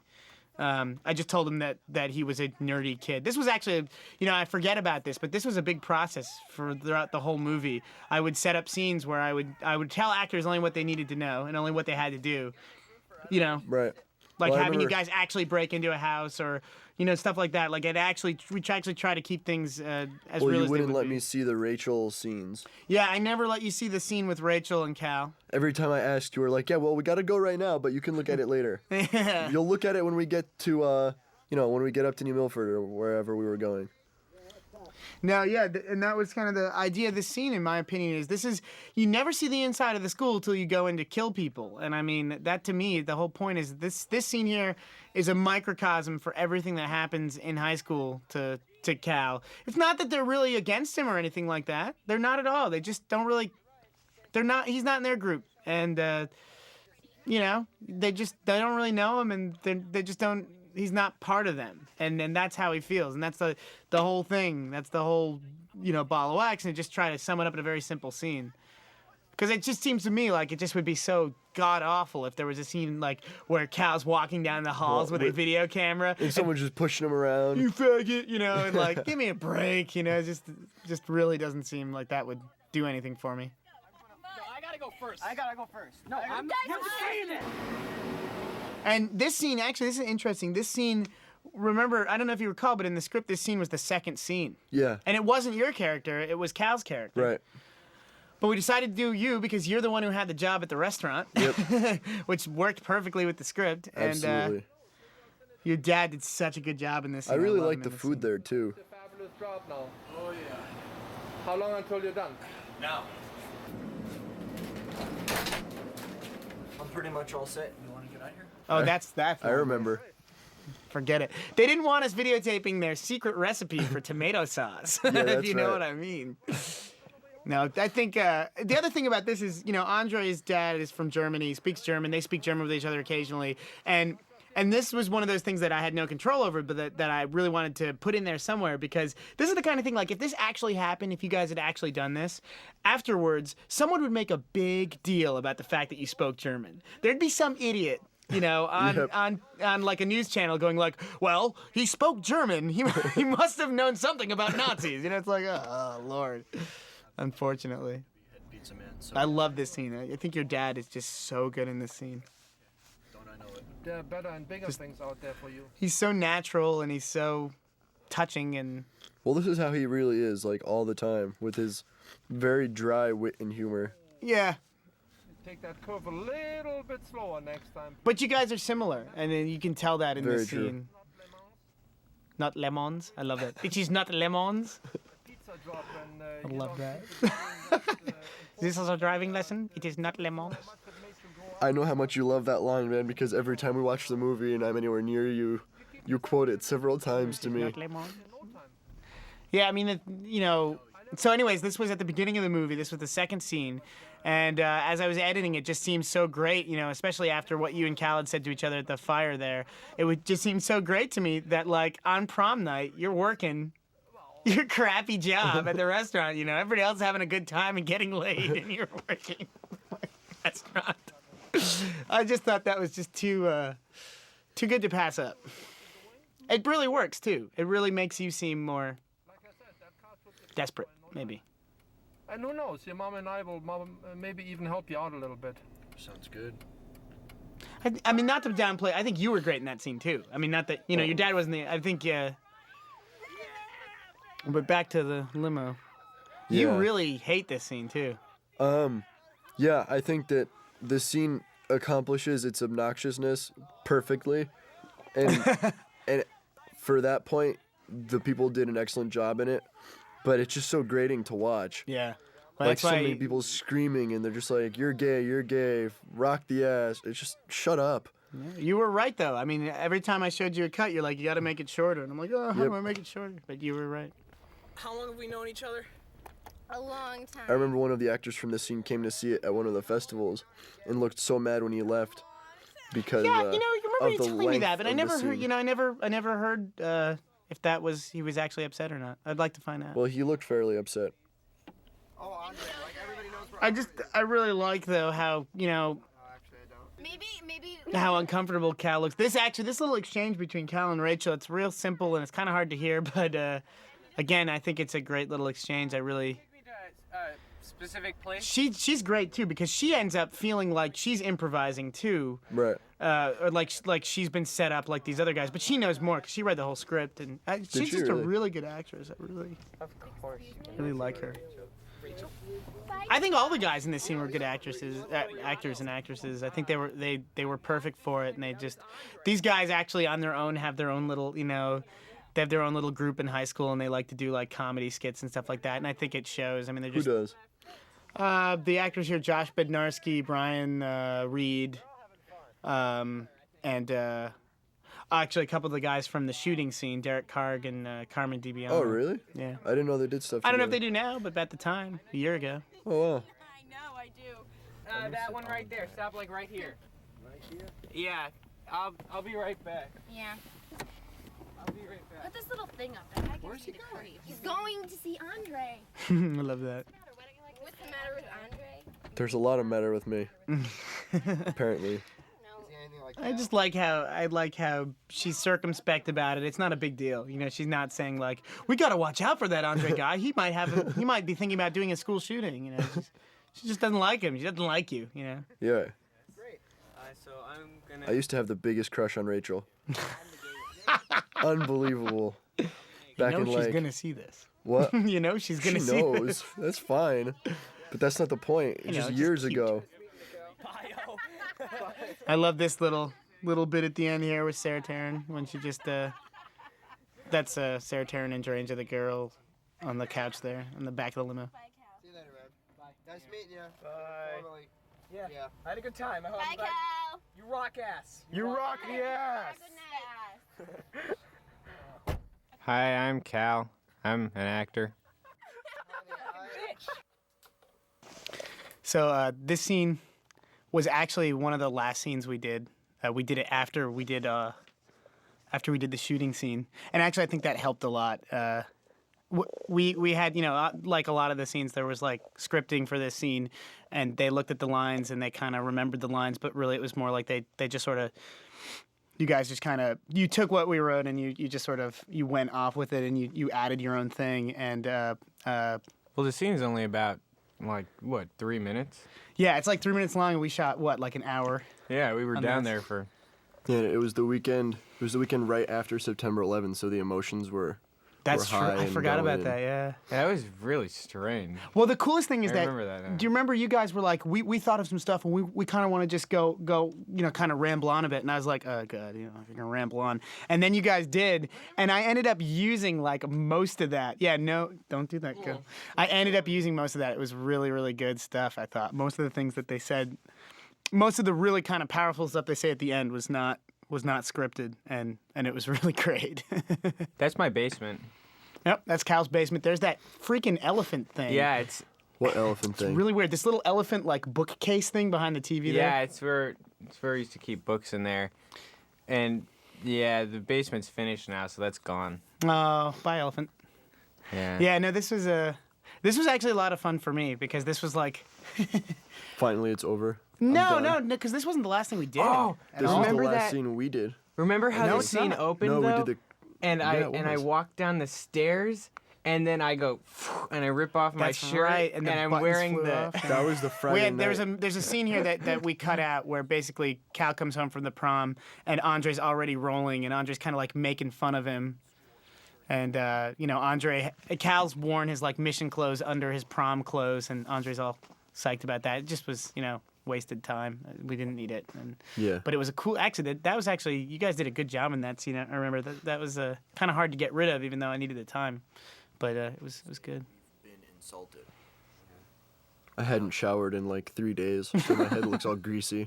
A: I just told him that he was a nerdy kid. This was actually, I forget about this, but this was a big process throughout the whole movie. I would set up scenes where I would tell actors only what they needed to know and only what they had to do.
B: Right.
A: Like
B: Well, I
A: having you
B: remember-
A: guys actually break into a house or, stuff like that. Like we actually try to keep things as
B: Well,
A: real
B: you
A: as they
B: wouldn't
A: would
B: let
A: be.
B: me see the Rachel scenes.
A: Yeah, I never let you see the scene with Rachel and Cal.
B: Every time I asked, you were like, yeah, well, we got to go right now, but you can look at it later.
A: Yeah.
B: You'll look at it when we get to, when we get up to New Milford or wherever we were going.
A: No, yeah, and that was kind of the idea of this scene, in my opinion, is you never see the inside of the school till you go in to kill people. And I mean, that to me, the whole point is this scene here is a microcosm for everything that happens in high school to Cal. It's not that they're really against him or anything like that. They're not at all. They just don't really, he's not in their group. And, they don't really know him, and they just don't, he's not part of them, and that's how he feels, and that's the whole thing. That's the whole ball of wax, and just try to sum it up in a very simple scene. Because it just seems to me like it just would be so god awful if there was a scene like where Cal's walking down the halls with a video camera
B: And someone's just pushing him around.
A: you faggot, and like give me a break, it just really doesn't seem like that would do anything for me.
K: I gotta go first. No, I'm saying it.
A: And this scene, actually, this is interesting. This scene, remember, I don't know if you recall, but in the script, this scene was the second scene.
B: Yeah.
A: And it wasn't your character, it was Cal's character.
B: Right.
A: But we decided to do you because you're the one who had the job at the restaurant.
B: Yep.
A: Which worked perfectly with the script.
B: Absolutely.
A: And your dad did such a good job in this scene.
B: I really
A: love
B: like
A: him
B: the
A: in this
B: food
A: scene.
B: there, too.
K: Fabulous job now. Oh yeah. How long until you're done?
F: Now. I'm pretty much all set. You want to get out here?
A: Oh, that's that.
B: I remember.
A: Forget it. They didn't want us videotaping their secret recipe for tomato sauce.
B: Yeah,
A: if
B: that's
A: you know
B: right.
A: what I mean. No, I think the other thing about this is, Andre's dad is from Germany, speaks German. They speak German with each other occasionally. And this was one of those things that I had no control over, but that I really wanted to put in there somewhere, because this is the kind of thing, like, if this actually happened, if you guys had actually done this, afterwards, someone would make a big deal about the fact that you spoke German. There'd be some idiot, on like a news channel going like, well, he spoke German. He must have known something about Nazis. It's like, oh, Lord. Unfortunately.
F: Pizza man. So
A: I love this scene. I think your dad is just so good in this scene.
F: don't I know it?
K: There are better and bigger things out there for you.
A: He's so natural and he's so touching and
B: Well, this is how he really is, like, all the time, with his very dry wit and humor.
A: yeah.
K: Take that curve a little bit slower next time.
A: But you guys are similar, and then you can tell that in
B: Very
A: this
B: true.
A: scene. Not lemons. I love it. It is not lemons.
K: Pizza drop and
A: I
K: you
A: love
K: know,
A: that. This is a driving lesson. It is not lemons.
B: I know how much you love that line, man, because every time we watch the movie and I'm anywhere near you, you quote it several times to me.
A: Not lemons. Yeah, I mean, So, anyways, this was at the beginning of the movie. This was the second scene. And as I was editing, it just seemed so great, especially after what you and Cal had said to each other at the fire there. It would just seem so great to me that, like, on prom night, you're working your crappy job at the restaurant. Everybody else is having a good time and getting laid, and you're working at the restaurant. I just thought that was just too good to pass up. It really works, too. It really makes you seem more desperate, maybe.
K: And who knows, your mom and I will maybe even help you out a little bit.
F: Sounds good.
A: I mean, not to downplay. I think you were great in that scene too. I mean, not that your dad wasn't the. I think But back to the limo. You
B: Yeah.
A: really hate this scene too.
B: Yeah, I think that the scene accomplishes its obnoxiousness perfectly, and and for that point, the people did an excellent job in it. But it's just so grating to watch.
A: Yeah.
B: Like
A: Well, that's
B: so
A: why
B: many people screaming, and they're just like, "You're gay, rock the ass." It's just shut up.
A: You were right though. I mean, every time I showed you a cut, you're like, "You got to make it shorter," and I'm like, "Oh, how
B: Yep.
A: do I make it shorter?" But you were right.
L: How long have we known each other?
I: A long time.
B: I remember one of the actors from this scene came to see it at one of the festivals, and looked so mad when he left because
A: Yeah, you remember
B: of
A: you
B: the
A: telling me
B: length
A: that, but I
B: of the
A: never heard.
B: scene.
A: I never heard if he was actually upset or not. I'd like to find out.
B: Well, he looked fairly upset.
H: Oh, Andre, like everybody knows where
A: I really like though how
I: Maybe.
A: how uncomfortable Cal looks. This little exchange between Cal and Rachel, it's real simple and it's kind of hard to hear, but again, I think it's a great little exchange. I really.
J: Specific place.
A: She's great too because she ends up feeling like she's improvising too.
B: Right.
A: Or like she's been set up like these other guys, but she knows more because she read the whole script and she's just a really good actress. I really like her. I think all the guys in this scene were good actors and actresses. I think they were perfect for it, and these guys actually on their own have their own little they have their own little group in high school, and they like to do like comedy skits and stuff like that, and I think it shows. I mean, they're just
B: Who does?
A: The actors here: Josh Bednarski, Brian Reed, and actually a couple of the guys from the shooting scene, Derek Karg and Carmen DiBiano.
B: Oh, really?
A: Yeah.
B: I didn't know they did stuff
A: I don't know if
B: together.
A: they do now, but at the time, a year ago.
B: Oh, wow.
I: I know, I do.
J: That one right there. Stop like right here.
H: Right here?
J: Yeah. I'll be right back.
I: Yeah.
J: I'll be right back.
I: Put this little thing up there. Where's he going? He's going to see Andre.
A: I love that.
I: What's the matter with Andre?
B: There's a lot of matter with me. Apparently.
A: I just like how she's circumspect about it. It's not a big deal, She's not saying like, "We got to watch out for that Andre guy. He might be thinking about doing a school shooting." She just doesn't like him. She doesn't like you.
B: Yeah.
J: Great. So I'm gonna.
B: I used to have the biggest crush on Rachel. Unbelievable. Back in
A: she's gonna see this.
B: What?
A: She's gonna see.
B: She knows. That's fine. But that's not the point. It's just years ago.
A: I love this little bit at the end here with Sarah Taryn when she just that's Sarah Taryn and Dranger, the girl on the couch there in the back of the limo.
H: See you later, Rev. Bye. Nice meeting you.
L: Bye.
H: Totally.
L: Yeah. I had a good time. I hope
I: Bye, Cal.
L: You rock ass.
H: You rock the ass.
I: Good night.
C: Hi, I'm Cal. I'm an actor.
A: So this scene was actually one of the last scenes we did. We did it after we did the shooting scene, and actually I think that helped a lot. We had like a lot of the scenes there was like scripting for this scene, and they looked at the lines and they kind of remembered the lines, but really it was more like they just sort of. You guys just kind of you took what we wrote and you just sort of you went off with it and you added your own thing and.
C: Well, the scene's only about 3 minutes.
A: Yeah, it's like 3 minutes long, and we shot like an hour.
C: Yeah, we were down there for.
B: Yeah, it was the weekend. It was the weekend right after September 11th, so the emotions were.
A: That's true. I forgot about that. Yeah.
C: That was really strange.
A: Well, the coolest thing is
C: I remember that.
A: Do you remember you guys were like, we thought of some stuff and we kind of want to just go, kind of ramble on a bit. And I was like, oh god, if you're gonna ramble on. And then you guys did, and I ended up using like most of that. Yeah, no, don't do that, girl. I ended up using most of that. It was really, really good stuff. I thought most of the things that they said, most of the really kind of powerful stuff they say at the end was not scripted, and it was really great.
C: That's my basement.
A: Yep, that's Cal's basement. There's that freaking elephant thing.
C: Yeah, it's.
B: What elephant thing?
A: It's really weird. This little elephant like bookcase thing behind the TV there.
C: Yeah, it's where I used to keep books in there, and yeah, the basement's finished now, so that's gone.
A: Oh, bye elephant.
C: Yeah.
A: Yeah, no, this was actually a lot of fun for me because this was like.
B: Finally, it's over.
A: No, because this wasn't the last thing we did.
C: Oh,
B: This was the
C: remember
B: last
C: that?
B: scene we did.
C: Remember how
A: No,
C: the
A: it's
C: scene
A: not.
C: opened
B: No,
C: though?
B: we did
C: and
B: yeah,
C: I
B: was.
C: walk down the stairs and then I go and I rip off my
A: That's
C: shirt
A: right, and the
C: I'm
A: buttons
C: wearing
A: flew
C: the
A: off.
B: That was the Friday night.
A: There's a scene here that we cut out where basically Cal comes home from the prom and Andre's already rolling and Andre's kind of like making fun of him. And Cal's worn his like mission clothes under his prom clothes and Andre's all psyched about that. It just was, wasted time. We didn't need it. And,
B: Yeah.
A: But it was a cool, actually, that was actually, you guys did a good job in that scene. I remember that was kind of hard to get rid of even though I needed the time. But it was good.
F: Been insulted.
B: I hadn't showered in like 3 days, so my head looks all greasy.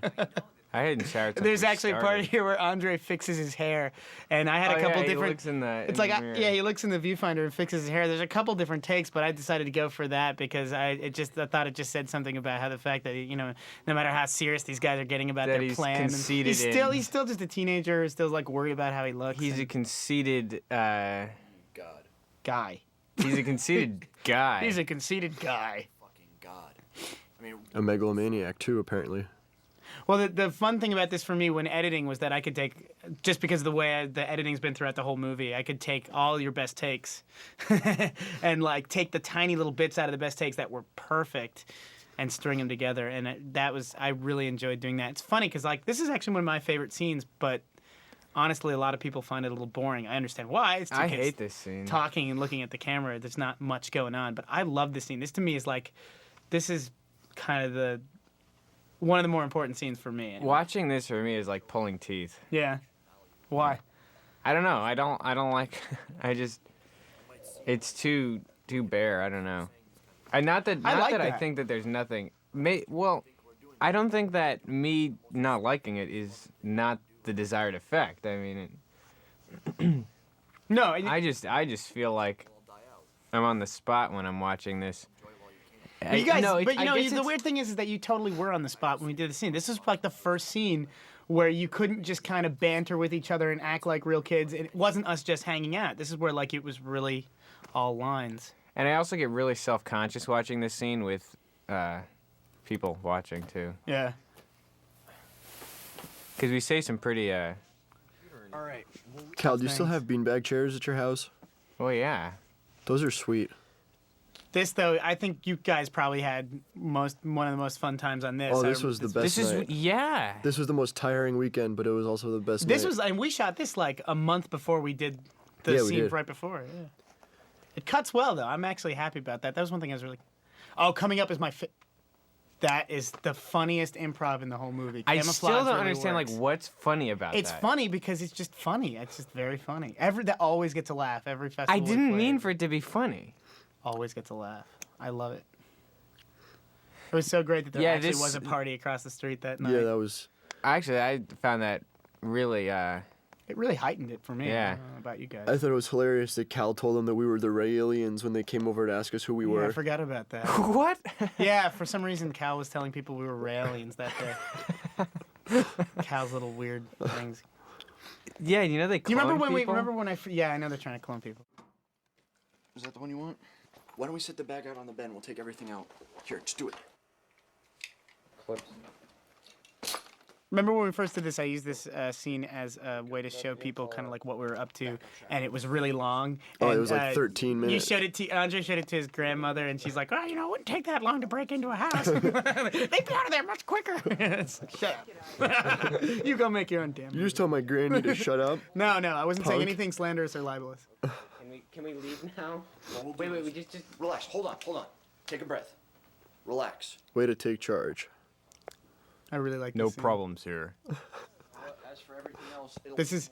C: I hadn't showered. since
A: There's
C: we
A: actually a part
C: started.
A: here where Andre fixes his hair, and I had a couple
C: He
A: different.
C: looks in the.
A: It's
C: in
A: like
C: the mirror.
A: he looks in the viewfinder and fixes his hair. There's a couple different takes, but I decided to go for that because I thought it just said something about how the fact that no matter how serious these guys are getting about
C: That
A: their
C: he's
A: plan, and
C: conceited
A: he's still just a teenager, still like worried about how he looks.
C: He's a conceited.
A: guy.
C: He's a conceited guy.
A: He's a conceited guy.
F: Fucking God. I mean,
B: A megalomaniac too, apparently.
A: Well, the fun thing about this for me when editing was that I could take, just because of the way the editing's been throughout the whole movie, I could take all your best takes and like take the tiny little bits out of the best takes that were perfect and string them together. And I really enjoyed doing that. It's funny because like this is actually one of my favorite scenes, but honestly, a lot of people find it a little boring. I understand why. It's two
C: I
A: kids
C: hate this scene.
A: talking and looking at the camera. There's not much going on, but I love this scene. This to me is like, this is kind of one of the more important scenes for me. Anyway.
C: Watching this for me is like pulling teeth.
A: Yeah. Why?
C: I don't know. I don't like. It's too bare. I don't know. Not that I think that there's nothing. Well, I don't think that me not liking it is not the desired effect. I mean,
A: no.
C: I just feel like I'm on the spot when I'm watching this.
A: You guys, the weird thing is that you totally were on the spot when we did the scene. This was like the first scene where you couldn't just kind of banter with each other and act like real kids. It wasn't us just hanging out. This is where like it was really all lines.
C: And I also get really self-conscious watching this scene with people watching too.
A: Yeah.
C: Because we say some pretty.
L: All right.
B: Cal, do you still have beanbag chairs at your house?
C: Oh yeah.
B: Those are sweet.
A: This though, I think you guys probably had one of the most fun times on this.
B: Oh, this was the best night.
C: Yeah.
B: This was the most tiring weekend, but it was also the best
A: This
B: night.
A: was, and we shot this like a month before we did the scene right before. Yeah. It cuts well though. I'm actually happy about that. That was one thing I was really. Oh, coming up is that is the funniest improv in the whole movie.
C: I
A: Camouflage
C: still don't
A: really
C: understand
A: works.
C: like what's funny about
A: It's
C: that.
A: funny because it's just funny. It's just very funny. That always gets a laugh. Every festival.
C: I
A: we
C: didn't
A: play,
C: mean for it to be funny.
A: Always gets a laugh. I love it. It was so great that there actually was a party across the street that night.
B: Yeah, that was.
C: Actually, I found that really.
A: It really heightened it for me.
C: Yeah.
A: I don't know about you guys.
B: I thought it was hilarious that Cal told them that we were the Ray aliens when they came over to ask us who we
A: Yeah,
B: were.
A: I forgot about that.
C: What?
A: Yeah, for some reason Cal was telling people we were aliens that day. Cal's little weird things.
C: Yeah, you know they.
A: Do you remember when
C: people?
A: Yeah, I know they're trying to clone people.
F: is that the one you want? Why don't we set the bag out on the bed? We'll take everything out. Here, just do it.
C: Clips.
A: Remember when we first did this, I used this scene as a way to show people kind of like what we were up to, and it was really long.
B: Oh,
A: and,
B: it was like 13 minutes.
A: You showed it to Andre showed it to his grandmother, and she's like, "Oh, it wouldn't take that long to break into a house. They'd be out of there much quicker." It's like, shut up. You go make your own damn.
B: You just told my granny to shut up.
A: No, I wasn't saying
B: Punk.
A: anything slanderous or libelous.
J: Can we leave now?
F: Wait, we just relax. Hold on. Take a breath. Relax.
B: Way to take charge.
A: I really like
C: No
A: this scene.
C: problems here.
F: As for everything else,
A: This is.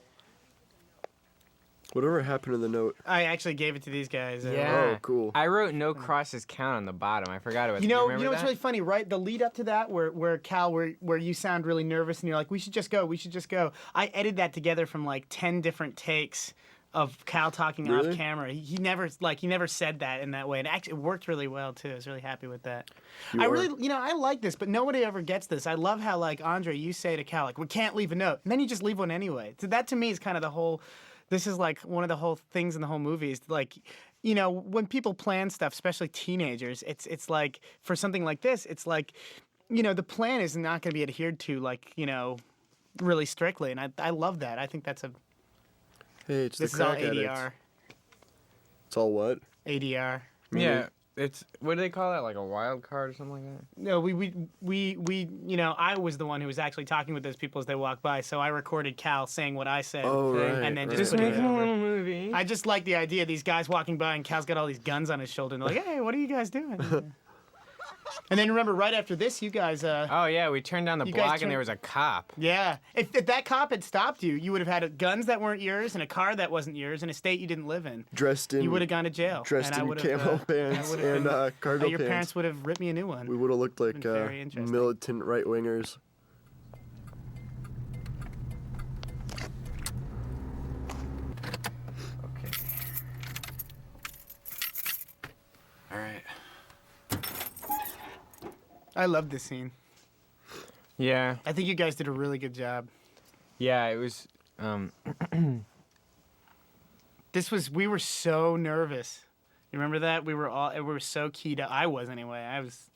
B: Whatever happened to the note?
A: I actually gave it to these guys.
C: Yeah.
B: Oh, cool.
C: I wrote no crosses count on the bottom. I forgot about that.
A: You know
C: remember
A: what's
C: that?
A: really funny, right? The lead up to that, where Cal, where you sound really nervous and you're like, we should just go. I edited that together from like 10 different takes of Cal talking
B: Really?
A: off camera. He never said that in that way, and actually it worked really well too. I was really happy with that. I like this, but nobody ever gets this. I love how like Andre, you say to Cal like, we can't leave a note, and then you just leave one anyway. So that to me is kind of the whole. This is like one of the whole things in the whole movie is like, when people plan stuff, especially teenagers, it's like for something like this, it's like, the plan is not going to be adhered to like, really strictly, and I love that. I think that's a.
B: Hey, it's
A: This
B: the
A: is all
B: crack addict.
A: ADR.
B: It's all what?
A: ADR.
C: Yeah, it's what do they call that? Like a wild card or something like that?
A: No, we I was the one who was actually talking with those people as they walked by, so I recorded Cal saying what I said,
B: Oh, right,
A: and then
B: right.
A: just
C: Just
A: put it
C: making a
A: over.
C: little movie.
A: I just like the idea of these guys walking by and Cal's got all these guns on his shoulder, and they're like, "Hey, what are you guys doing?" And then remember, right after this, you guys.
C: Oh yeah, we turned down the
A: You guys
C: block
A: turned-
C: and there was a cop.
A: Yeah, if that cop had stopped you, you would have had guns that weren't yours, and a car that wasn't yours, and a state you didn't live in.
B: Dressed in.
A: You would have gone to jail.
B: Dressed
A: and I
B: in
A: would have,
B: camo pants and cargo
A: your
B: pants.
A: parents would have ripped me a new one.
B: We would have looked like
A: Been very interesting.
B: militant right wingers.
E: All right.
A: I love this scene.
C: Yeah.
A: I think you guys did a really good job.
C: Yeah, it was.
A: We were so nervous. You remember that? We were so keyed up. I was anyway. I was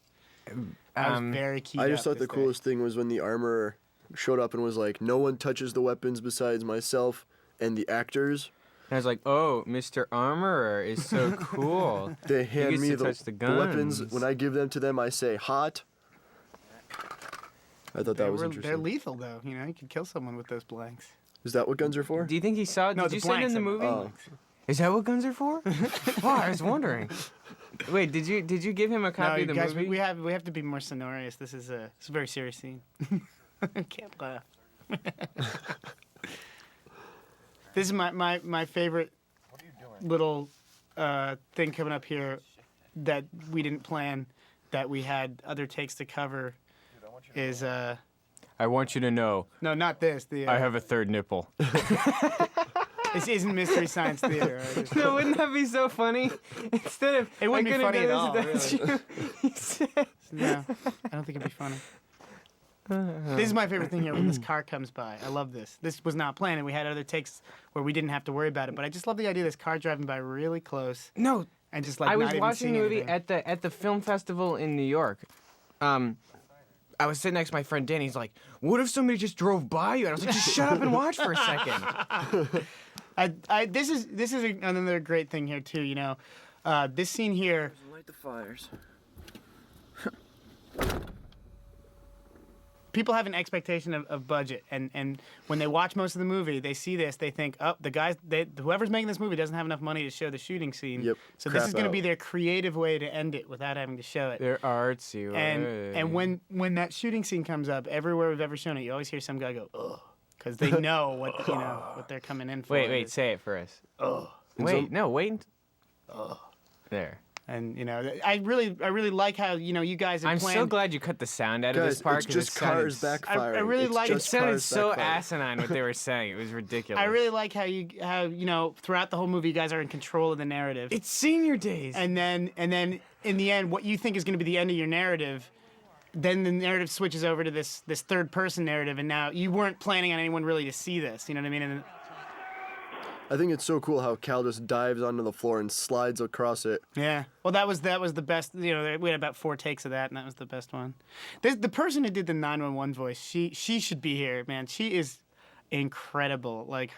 A: very keyed up.
B: I just thought the
A: day.
B: coolest thing was when the armorer showed up and was like, "No one touches the weapons besides myself and the actors."
C: And I was like, "Oh, Mr. Armorer is so cool."
B: They hand me the weapons.
C: guns.
B: When I give them to them, I say "hot." I thought that was interesting.
A: They're lethal, though. You know, you could kill someone with those blanks.
B: Is that what guns are for?
C: Do you think he saw?
A: No,
C: Did
A: the
C: you see it in
A: blanks
C: the
A: are-
C: movie?
B: Oh.
C: Is that what guns are for? Oh, I was wondering. Wait, did you give him a copy of the
A: guys,
C: movie?
A: we have to be more sonorous. This is a very serious scene. I can't laugh. This is my favorite little thing coming up here that we didn't plan, that we had other takes to cover. Is
C: I want you to know.
A: no, not this.
C: I have a third nipple.
A: This isn't Mystery Science Theater. Right?
C: No, wouldn't that be so funny? Instead of
A: It wouldn't
C: I
A: be
C: could've
A: funny
C: done
A: at
C: this,
A: all,
C: that's you. He said-
A: No, I don't think it'd be funny. This is my favorite thing here when this car comes by. I love this. This was not planned, and we had other takes where we didn't have to worry about it. But I just love the idea of this car driving by really close.
C: No,
A: and just like
C: I was
A: not even
C: watching
A: seeing
C: the movie
A: anything.
C: at the film festival in New York. I was sitting next to my friend Danny. He's like, "What if somebody just drove by you?" And I was like, "Just shut up and watch for a second."
A: This is another great thing here too. You know, this scene here.
F: Light the fires.
A: People have an expectation of budget, and when they watch most of the movie, they see this, they think, oh, whoever's making this movie doesn't have enough money to show the shooting scene.
B: Yep.
A: So this is going to
B: Crap
A: be
B: out.
A: their creative way to end it without having to show it.
C: They're artsy.
A: And when that shooting scene comes up, everywhere we've ever shown it, you always hear some guy go, ugh, because they know what they're coming in for.
C: Wait, say it for us.
A: Ugh.
C: Wait. There.
A: And I really like how you guys have
C: I'm
A: planned.
C: so glad you cut the sound out of this part.
B: it's just cars backfiring.
A: I really like
C: It
A: it.
C: sounded so asinine what they were saying. It was ridiculous.
A: I really like how throughout the whole movie you guys are in control of the narrative.
C: It's senior days.
A: And then in the end, what you think is going to be the end of your narrative, then the narrative switches over to this third person narrative, and now you weren't planning on anyone really to see this. You know what I mean? And
B: I think it's so cool how Cal just dives onto the floor and slides across it.
A: yeah, well, that was the best. We had about 4 takes of that, and that was the best one. The person who did the 911 voice, she should be here, man. She is incredible. Like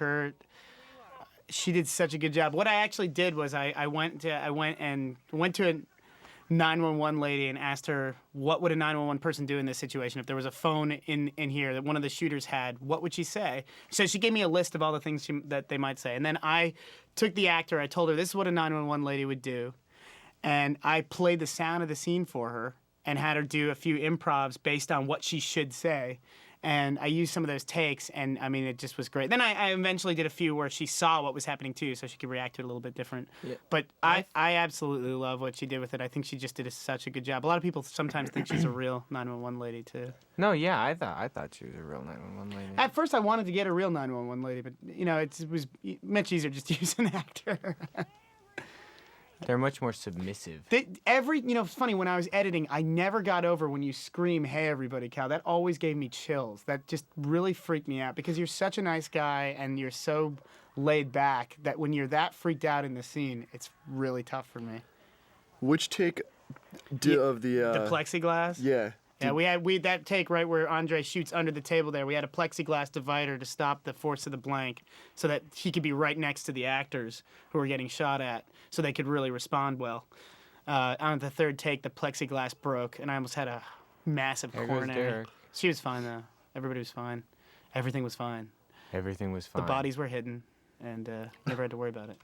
A: she did such a good job. What I actually did was I went to a 911 lady and asked her, what would a 911 person do in this situation? If there was a phone in here that one of the shooters had, what would she say? So she gave me a list of all the things that they might say. And then I took the actor, I told her this is what a 911 lady would do. And I played the sound of the scene for her and had her do a few improvs based on what she should say. And I used some of those takes, and I mean, it just was great. Then I eventually did a few where she saw what was happening too, so she could react to it a little bit different. Yeah. But I absolutely love what she did with it. I think she just did such a good job. A lot of people sometimes think she's a real 911 lady too.
C: No, yeah, I thought she was a real 911 lady.
A: At first, I wanted to get a real 911 lady, but it was much easier just to use an actor.
C: They're much more submissive.
A: It's funny, when I was editing, I never got over when you scream, "Hey, everybody, Cal." That always gave me chills. That just really freaked me out because you're such a nice guy and you're so laid back that when you're that freaked out in the scene, it's really tough for me.
B: Which take of the
A: plexiglass?
B: Yeah.
A: Yeah, we had that take right where Andre shoots under the table there. We had a plexiglass divider to stop the force of the blank so that he could be right next to the actors who were getting shot at so they could really respond well. On the third take, the plexiglass broke, and I almost had a massive
C: There goes
A: coronary.
C: Derek.
A: She was fine, though. Everybody was fine. Everything was fine.
C: Everything was fine.
A: The bodies were hidden, and never had to worry about it.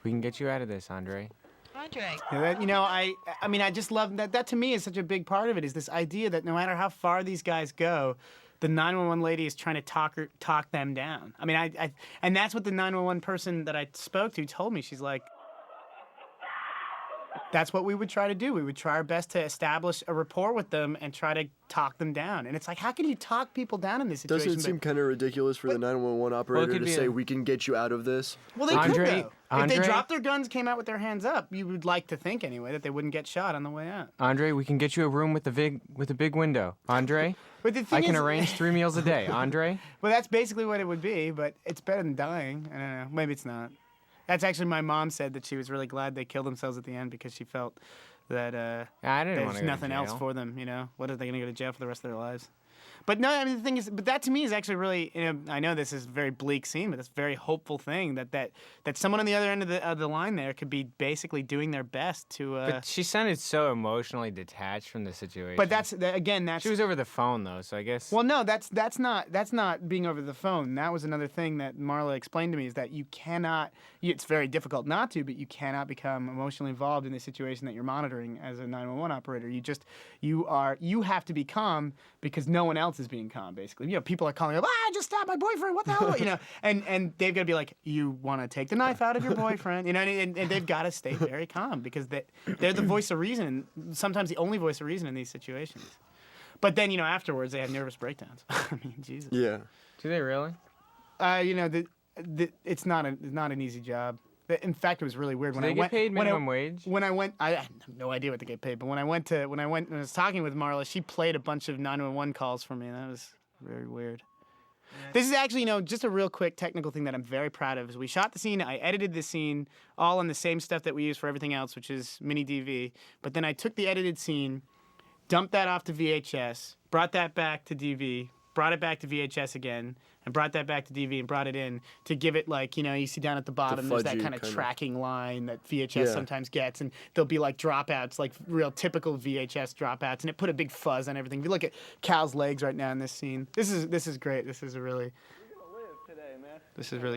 C: We can get you out of this, Andre.
D: Andre.
A: Yeah, I just love that. That to me is such a big part of it. Is this idea that no matter how far these guys go, the 911 lady is trying to talk them down. I mean, and that's what the 911 person that I spoke to told me. She's like, that's what we would try to do. We would try our best to establish a rapport with them and try to talk them down. And it's like, how can you talk people down in this situation?
B: Doesn't it seem kind of ridiculous for the 911 operator to say, we can get you out of this?
A: Well, they could, though. If they dropped their guns, came out with their hands up, you would like to think, anyway, that they wouldn't get shot on the way out.
C: Andre, we can get you a room with a big window. Andre,
A: but the thing
C: I can
A: is,
C: arrange 3 meals a day. Andre?
A: Well, that's basically what it would be, but it's better than dying. I don't know. Maybe it's not. That's actually, my mom said that she was really glad they killed themselves at the end because she felt that there's nothing else for them, you know? What, are they going to go to jail for the rest of their lives? But no, I mean, the thing is, but that to me is actually really, you know, I know this is a very bleak scene, but it's a very hopeful thing that someone on the other end of the line there could be basically doing their best to.
C: But she sounded so emotionally detached from the situation.
A: But that's
C: she was over the phone though, so I guess.
A: Well, no, that's not being over the phone. That was another thing that Marla explained to me, is that you cannot. It's very difficult not to, but you cannot become emotionally involved in the situation that you're monitoring as a 911 operator. You have to be calm because no one else is being calm, basically. You know, people are calling up, I just stabbed my boyfriend, what the hell? You know, and they've got to be like, you want to take the knife out of your boyfriend, you know, and they've got to stay very calm because they're the voice of reason, sometimes the only voice of reason in these situations. But then, you know, afterwards they have nervous breakdowns. I mean, Jesus.
B: Yeah.
C: Do they really?
A: You know, it's not an easy job. In fact, it was really weird.
C: Do they get paid minimum wage?
A: When I went, I have no idea what they get paid. But when I was talking with Marla, she played a bunch of 911 calls for me, and that was very weird. Yeah. This is actually, you know, just a real quick technical thing that I'm very proud of. Is we shot the scene, I edited the scene, all on the same stuff that we use for everything else, which is mini DV. But then I took the edited scene, dumped that off to VHS, brought that back to DV, brought it back to VHS again, and brought that back to DV and brought it in to give it, like, you know, you see down at the bottom, there's that kind of tracking line that VHS sometimes gets, and there'll be like dropouts, like real typical VHS dropouts, and it put a big fuzz on everything. If you look at Cal's legs right now in this scene, this is great. This is really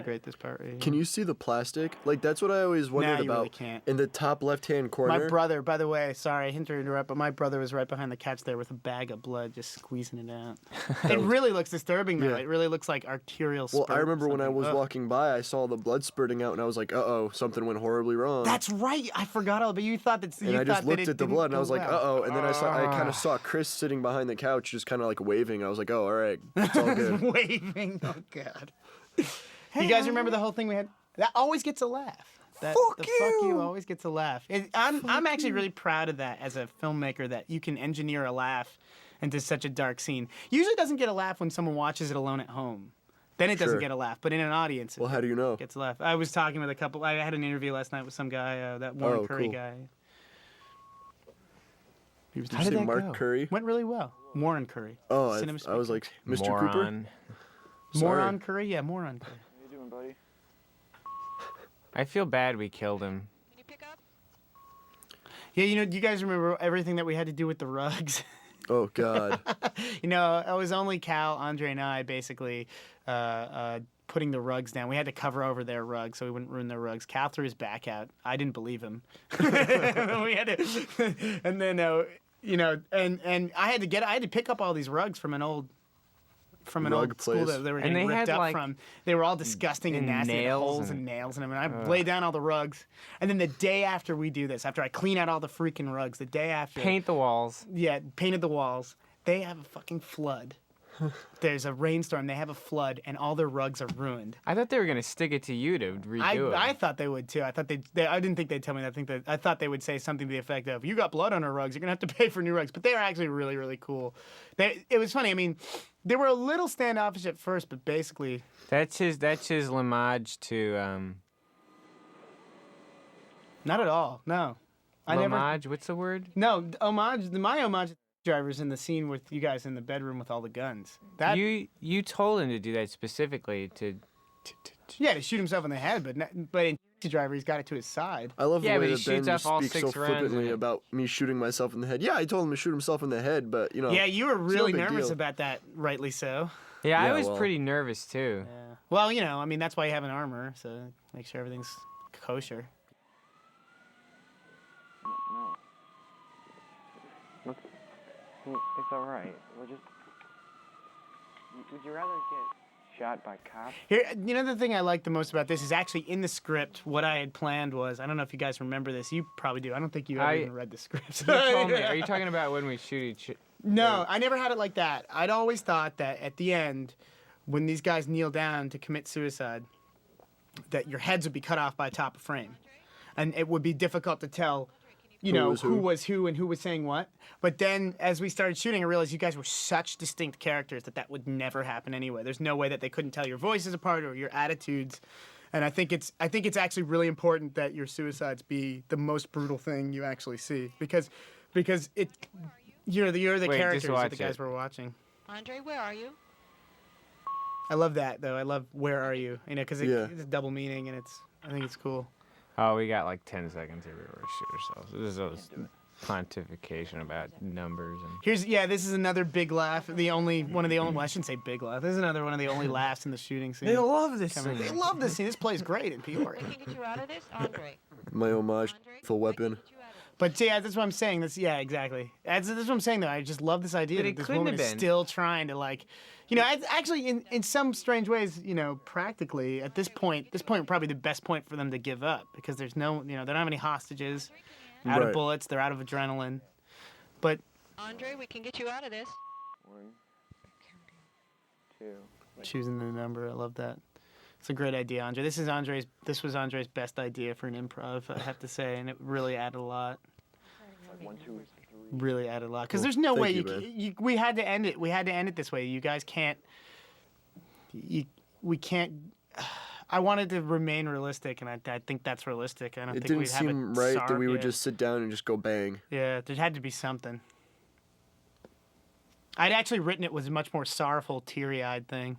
A: great, this part right here.
B: Can you see the plastic? Like, that's what I always wondered about.
A: Really can't.
B: In the top left-hand corner.
A: My brother, by the way, sorry, I hate to interrupt, but my brother was right behind the couch there with a bag of blood just squeezing it out. It really looks disturbing, though. Yeah. It really looks like arterial spurt.
B: Well, I remember when I was walking by, I saw the blood spurting out, and I was like, uh-oh, something went horribly wrong.
A: That's right. I forgot all, but you thought that.
B: And I just looked at the blood, and I was like, uh-oh. And then I kind of saw Chris sitting behind the couch, just kind of like waving. I was like, oh, all right, it's all good.
A: Waving. Oh, God. You guys remember the whole thing we had? That always gets a laugh. Fuck you always gets a laugh. I'm actually really proud of that as a filmmaker, that you can engineer a laugh into such a dark scene. Usually it doesn't get a laugh when someone watches it alone at home. Then it doesn't get a laugh. But in an audience,
B: well, how do you know?
A: It gets a laugh. I was talking with a couple. I had an interview last night with some guy, that Warren Curry guy.
B: How did that Mark Curry?
A: Went really well. Warren Curry.
B: Oh, I was like, Mr. Cooper?
A: Moron Curry? Yeah, Moron Curry.
F: Buddy?
C: I feel bad we killed him.
I: Can you pick up?
A: Yeah, you know, do you guys remember everything that we had to do with the rugs?
B: Oh, God.
A: You know, it was only Cal, Andre, and I basically putting the rugs down. We had to cover over their rugs so we wouldn't ruin their rugs. Cal threw his back out. I didn't believe him. We had to, and then, you know, and I had to pick up all these rugs from an old school that they were getting ripped up from. They were all disgusting and nasty, holes and nails in them. And I laid down all the rugs. And then the day after we do this, after I clean out all the freaking rugs, the day after,
C: paint the walls.
A: Yeah, painted the walls. They have a fucking flood. There's a rainstorm. They have a flood, and all their rugs are ruined.
C: I thought they were gonna stick it to you to redo it.
A: I thought they would too. I thought I didn't think they'd tell me that. I thought they would say something to the effect of, "You got blood on our rugs. You're gonna have to pay for new rugs." But they were actually really, really cool. It was funny. I mean, they were a little standoffish at first, but basically
C: that's his homage to.
A: Not at all. No.
C: Homage. What's the word?
A: No, homage. My homage. Drivers in the scene with you guys in the bedroom with all the guns. That
C: you told him to do that specifically to
A: shoot himself in the head, but in Taxi Driver he's got it to his side.
B: I love the way that Ben speaks so flippantly about me shooting myself in the head. Yeah, I told him to shoot himself in the head, but you know.
A: Yeah, you were really nervous about that, rightly so.
C: Yeah, I was pretty nervous too.
A: Yeah. Well, you know, I mean that's why you have an armor, so make sure everything's kosher.
J: It's all right. We'll just. Would you rather get
C: shot by cops.
A: Here, you know the thing I like the most about this is actually in the script. What I had planned was, I don't know if you guys remember this. You probably do. I don't think you ever even read the script.
C: You told me. Are you talking about when we shoot each?
A: No, I never had it like that. I'd always thought that at the end, when these guys kneel down to commit suicide, that your heads would be cut off by top of frame, and it would be difficult to tell, who was who and who was saying what. But then, as we started shooting, I realized you guys were such distinct characters that would never happen anyway. There's no way that they couldn't tell your voices apart or your attitudes. And I think it's actually really important that your suicides be the most brutal thing you actually see, because you're the characters that the guys were watching.
M: Andre, where are you?
A: I love that though. I love where are you? Because it's a double meaning, and I think it's cool.
C: Oh, we got like 10 seconds here before we shoot ourselves. This is pontification about numbers and.
A: This is another big laugh. Well, I shouldn't say big laugh. This is another one of the only laughs in the shooting scene.
B: They love this scene.
A: They love this scene. This plays great, and people are.
M: We can get you out of this, Andre.
B: My homage, full weapon.
A: But that's what I'm saying. Exactly. That's what I'm saying though. I just love this idea that this woman is still trying to actually in some strange ways, practically at this point probably the best point for them to give up, because there's no, they don't have any hostages, out of bullets, they're out of adrenaline. But
M: Andre, we can get you out of this.
C: 1, 2.
A: Choosing the number, I love that. It's a great idea, Andre. This was Andre's best idea for an improv, I have to say, and it really added a lot.
C: 1, 2, 3.
A: Really added a lot, because there's no way we had to end it. We had to end it this way. You guys can't. We can't. I wanted to remain realistic, and I think that's realistic. I don't think we'd have it. It didn't seem
B: right that we would just sit down and just go bang.
A: Yeah, there had to be something. I'd actually written it was a much more sorrowful, teary-eyed thing.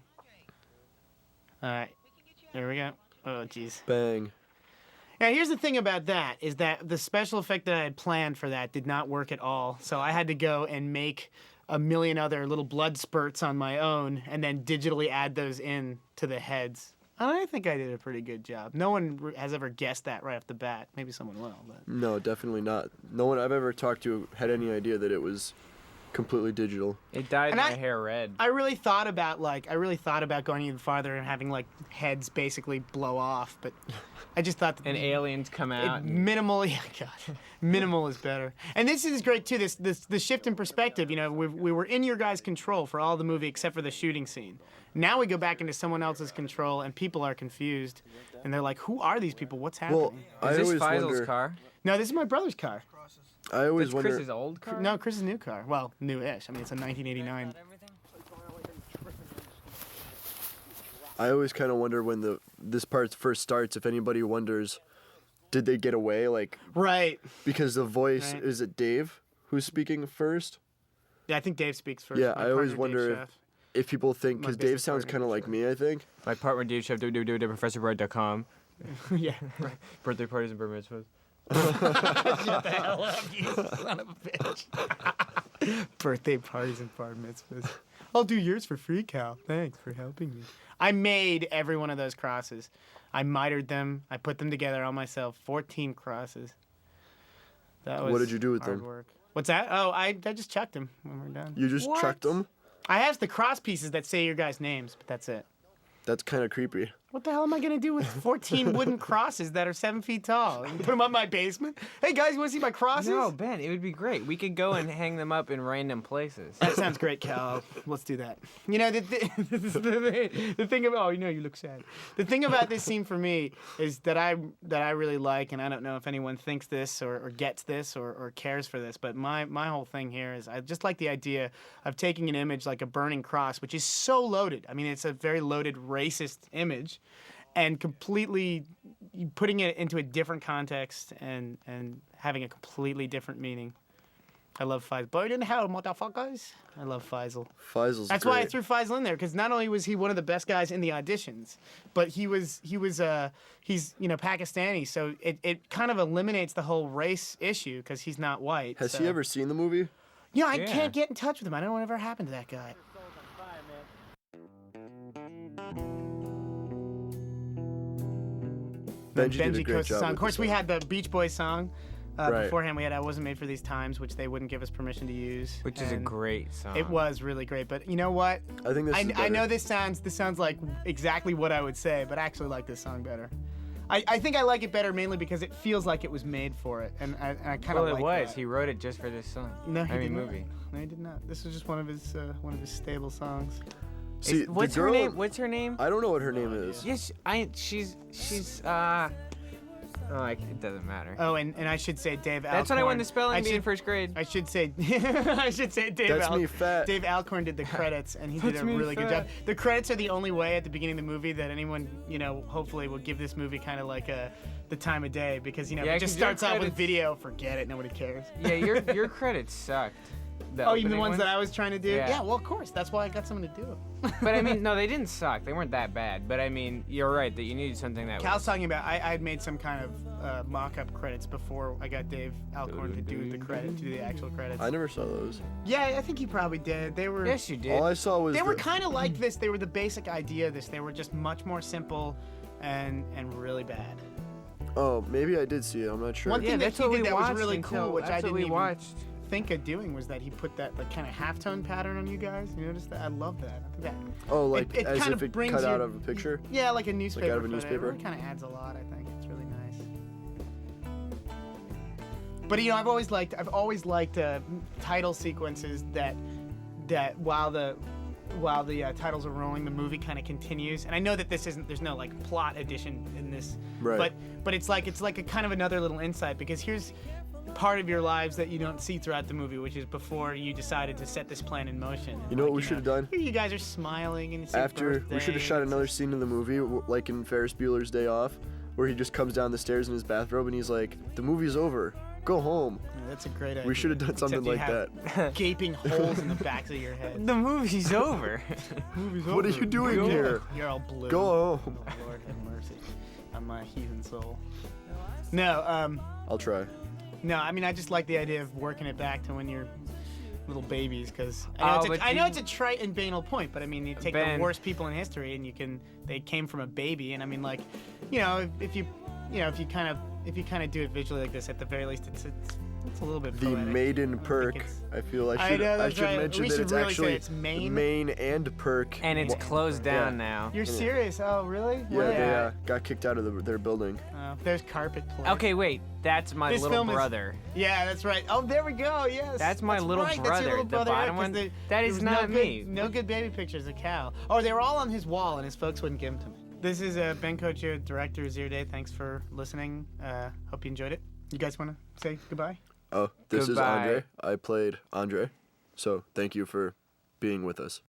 A: All right, there we go. Oh, jeez.
B: Bang.
A: Now, here's the thing about that, is that the special effect that I had planned for that did not work at all. So I had to go and make a million other little blood spurts on my own and then digitally add those in to the heads. And I think I did a pretty good job. No one has ever guessed that right off the bat. Maybe someone will, but...
B: No, definitely not. No one I've ever talked to had any idea that it was completely digital.
C: It dyed my hair red.
A: I really thought about going even farther and having heads basically blow off, but I just thought that
C: and aliens come out.
A: Minimal is better. And this is great too. The shift in perspective. We were in your guys' control for all the movie except for the shooting scene. Now we go back into someone else's control, and people are confused, and they're like, "Who are these people? What's happening?"
B: Well,
C: is this Faisal's car?
A: No, this is my brother's car.
B: I always wonder.
C: Chris's old car?
A: No, Chris's new car. Well, new-ish. I mean, it's a 1989.
B: I always kind of wonder when this part first starts, if anybody wonders, did they get away?
A: Right.
B: Because the voice, is it Dave who's speaking first?
A: Yeah, I think Dave speaks first.
B: Yeah, I always wonder if people think, because Dave sounds kind of like me, I think.
C: My partner, Dave Chef, ProfessorBright.com.
A: Yeah, right.
C: Birthday parties and bar mitzvahs.
A: Shut the hell up, you son of a bitch. Birthday parties and bar mitzvahs. I'll do yours for free, Cal. Thanks for helping me. I made every one of those crosses. I mitered them. I put them together on myself. 14 crosses. That was
B: what did you do with
A: hard
B: them?
A: Work. What's that? Oh, I just chucked them when we're done.
B: You just chucked them?
A: I have the cross pieces that say your guys' names, but that's it.
B: That's kind of creepy.
A: What the hell am I going to do with 14 wooden crosses that are 7 feet tall? Put them up in my basement? Hey, guys, you want to see my crosses?
C: No, Ben, it would be great. We could go and hang them up in random places.
A: That sounds great, Cal. Let's do that. The thing about... Oh, you look sad. The thing about this scene for me is that I really like, and I don't know if anyone thinks this or gets this or cares for this, but my whole thing here is I just like the idea of taking an image like a burning cross, which is so loaded. I mean, it's a very loaded, racist image, and completely putting it into a different context and having a completely different meaning. I love Faisal. Bird in hell, motherfuckers. I love Faisal.
B: Faisal's
A: That's
B: great.
A: why I threw Faisal in there, because not only was he one of the best guys in the auditions, but he's Pakistani, so it kind of eliminates the whole race issue because he's not white.
B: Has he ever seen the movie?
A: I can't get in touch with him. I don't know whatever happened to that guy.
B: Benji did a great
A: Coast
B: job
A: song.
B: with
A: Of course,
B: this
A: we
B: song.
A: had the Beach Boys song,
B: Right.
A: Beforehand, we had "I Wasn't Made for These Times," which they wouldn't give us permission to use.
C: Which is a
A: and
C: great song.
A: It was really great, but you know what?
B: I think this is
A: I
B: better.
A: know this sounds like exactly what I would say, but I actually like this song better. I think I like it better mainly because it feels like it was made for it, and I kind of
C: Well,
A: like
C: it was.
A: that.
C: He wrote it just for this song.
A: No, he
C: I mean,
A: did not.
C: movie.
A: No, he did not. This was just one of his stable songs.
B: See,
C: What's
B: the
C: her
B: girl,
C: name? What's her name?
B: I don't know what her name is.
C: Yes, she's it doesn't matter.
A: Oh, and I should say Dave Alcorn.
C: That's when I won the spelling bee in first grade.
A: I should say Dave
B: That's me fat.
A: Dave Alcorn did the credits, and he did a really good job. The credits are the only way at the beginning of the movie that anyone, hopefully will give this movie kind of like the time of day, because if it just starts out with video, forget it, nobody cares.
C: Yeah, your credits sucked.
A: Oh, even the ones that I was trying to do?
C: Yeah.
A: Yeah, well, of course. That's why I got someone to do it.
C: But I mean, no, they didn't suck. They weren't that bad. But I mean, you're right that you needed something that
A: Cal's
C: was...
A: talking about, I had made some kind of mock-up credits before I got Dave Alcorn to do the actual credits.
B: I never saw those.
A: Yeah, I think he probably did. They were...
C: Yes, you did.
B: All I saw was
A: They were kind of like this. They were the basic idea of this. They were just much more simple and really bad.
B: Oh, maybe I did see it. I'm not sure.
A: One thing that
C: that's
A: he
C: what
A: did
C: we
A: that was
C: watched
A: really
C: until-
A: cool, which I
C: that's what
A: didn't
C: we
A: even
C: watched.
A: think of doing, was that he put that like kind of halftone pattern on you guys. You notice that? I love that. I think that
B: Oh, like
A: it
B: as
A: kind
B: if
A: of
B: it
A: brings
B: cut out
A: you-
B: of a picture?
A: Yeah, like a newspaper.
B: out of a
A: photo.
B: newspaper?
A: It really kind of adds a lot. I think it's really nice. But I've always liked title sequences that while the titles are rolling, the movie kind of continues. And I know that there's no like plot addition in this,
B: Right.
A: but it's like a kind of another little insight, because here's part of your lives that you don't see throughout the movie, which is before you decided to set this plan in motion.
B: You know what we should have done?
A: Here you guys are smiling and it's your
B: After, we
A: birthday,
B: should have shot
A: and
B: another scene in the movie, like in Ferris Bueller's Day Off, where he just comes down the stairs in his bathrobe and he's like, "The movie's over. Go home."
A: Yeah, that's a great idea.
B: We should have done something
A: Except you
B: like
A: have
B: that.
A: Gaping holes in the backs of your head.
C: The movie's over.
B: What are you doing here?
A: You're all blue.
B: Go home.
A: Oh, Lord have mercy on my heathen soul. No,
B: I'll try.
A: no. I mean, I just like the idea of working it back to when you're little babies, because
C: Oh,
A: I know it's a trite and banal point, but I mean, you take
C: Ben.
A: the worst people in history and they came from a baby, and I mean, like, if you kind of do it visually like this, at the very least, it's a little bit
B: The
A: poetic.
B: maiden
A: I think
B: perk.
A: it's-
B: I feel
A: I
B: I should
A: know, that's
B: should
A: right.
B: mention
A: We
B: that
A: should
B: it's
A: really say
B: actually
A: it's main.
B: main and perk.
C: And it's closed down now.
A: You're serious? Oh, really?
B: Yeah,
A: Why?
B: they got kicked out of their building.
A: There's carpet play.
C: Okay, wait. That's my
A: This
C: little
A: film is-
C: brother.
A: Yeah, that's right. Oh, there we go. Yes.
C: That's my little
A: right. That's
C: brother,
A: your little
C: the
A: brother.
C: bottom
A: yeah, 'cause
C: one.
A: they-
C: That
A: there
C: is
A: was
C: not
A: no
C: me.
A: Good, no good baby pictures of Cal. Oh, they were all on his wall, and his folks wouldn't give them to me. This is Ben Coccio, director of Zero Day. Thanks for listening. Hope you enjoyed it. You guys want to say goodbye?
B: Oh, this is
C: Goodbye.
B: Andre. I played Andre. So thank you for being with us.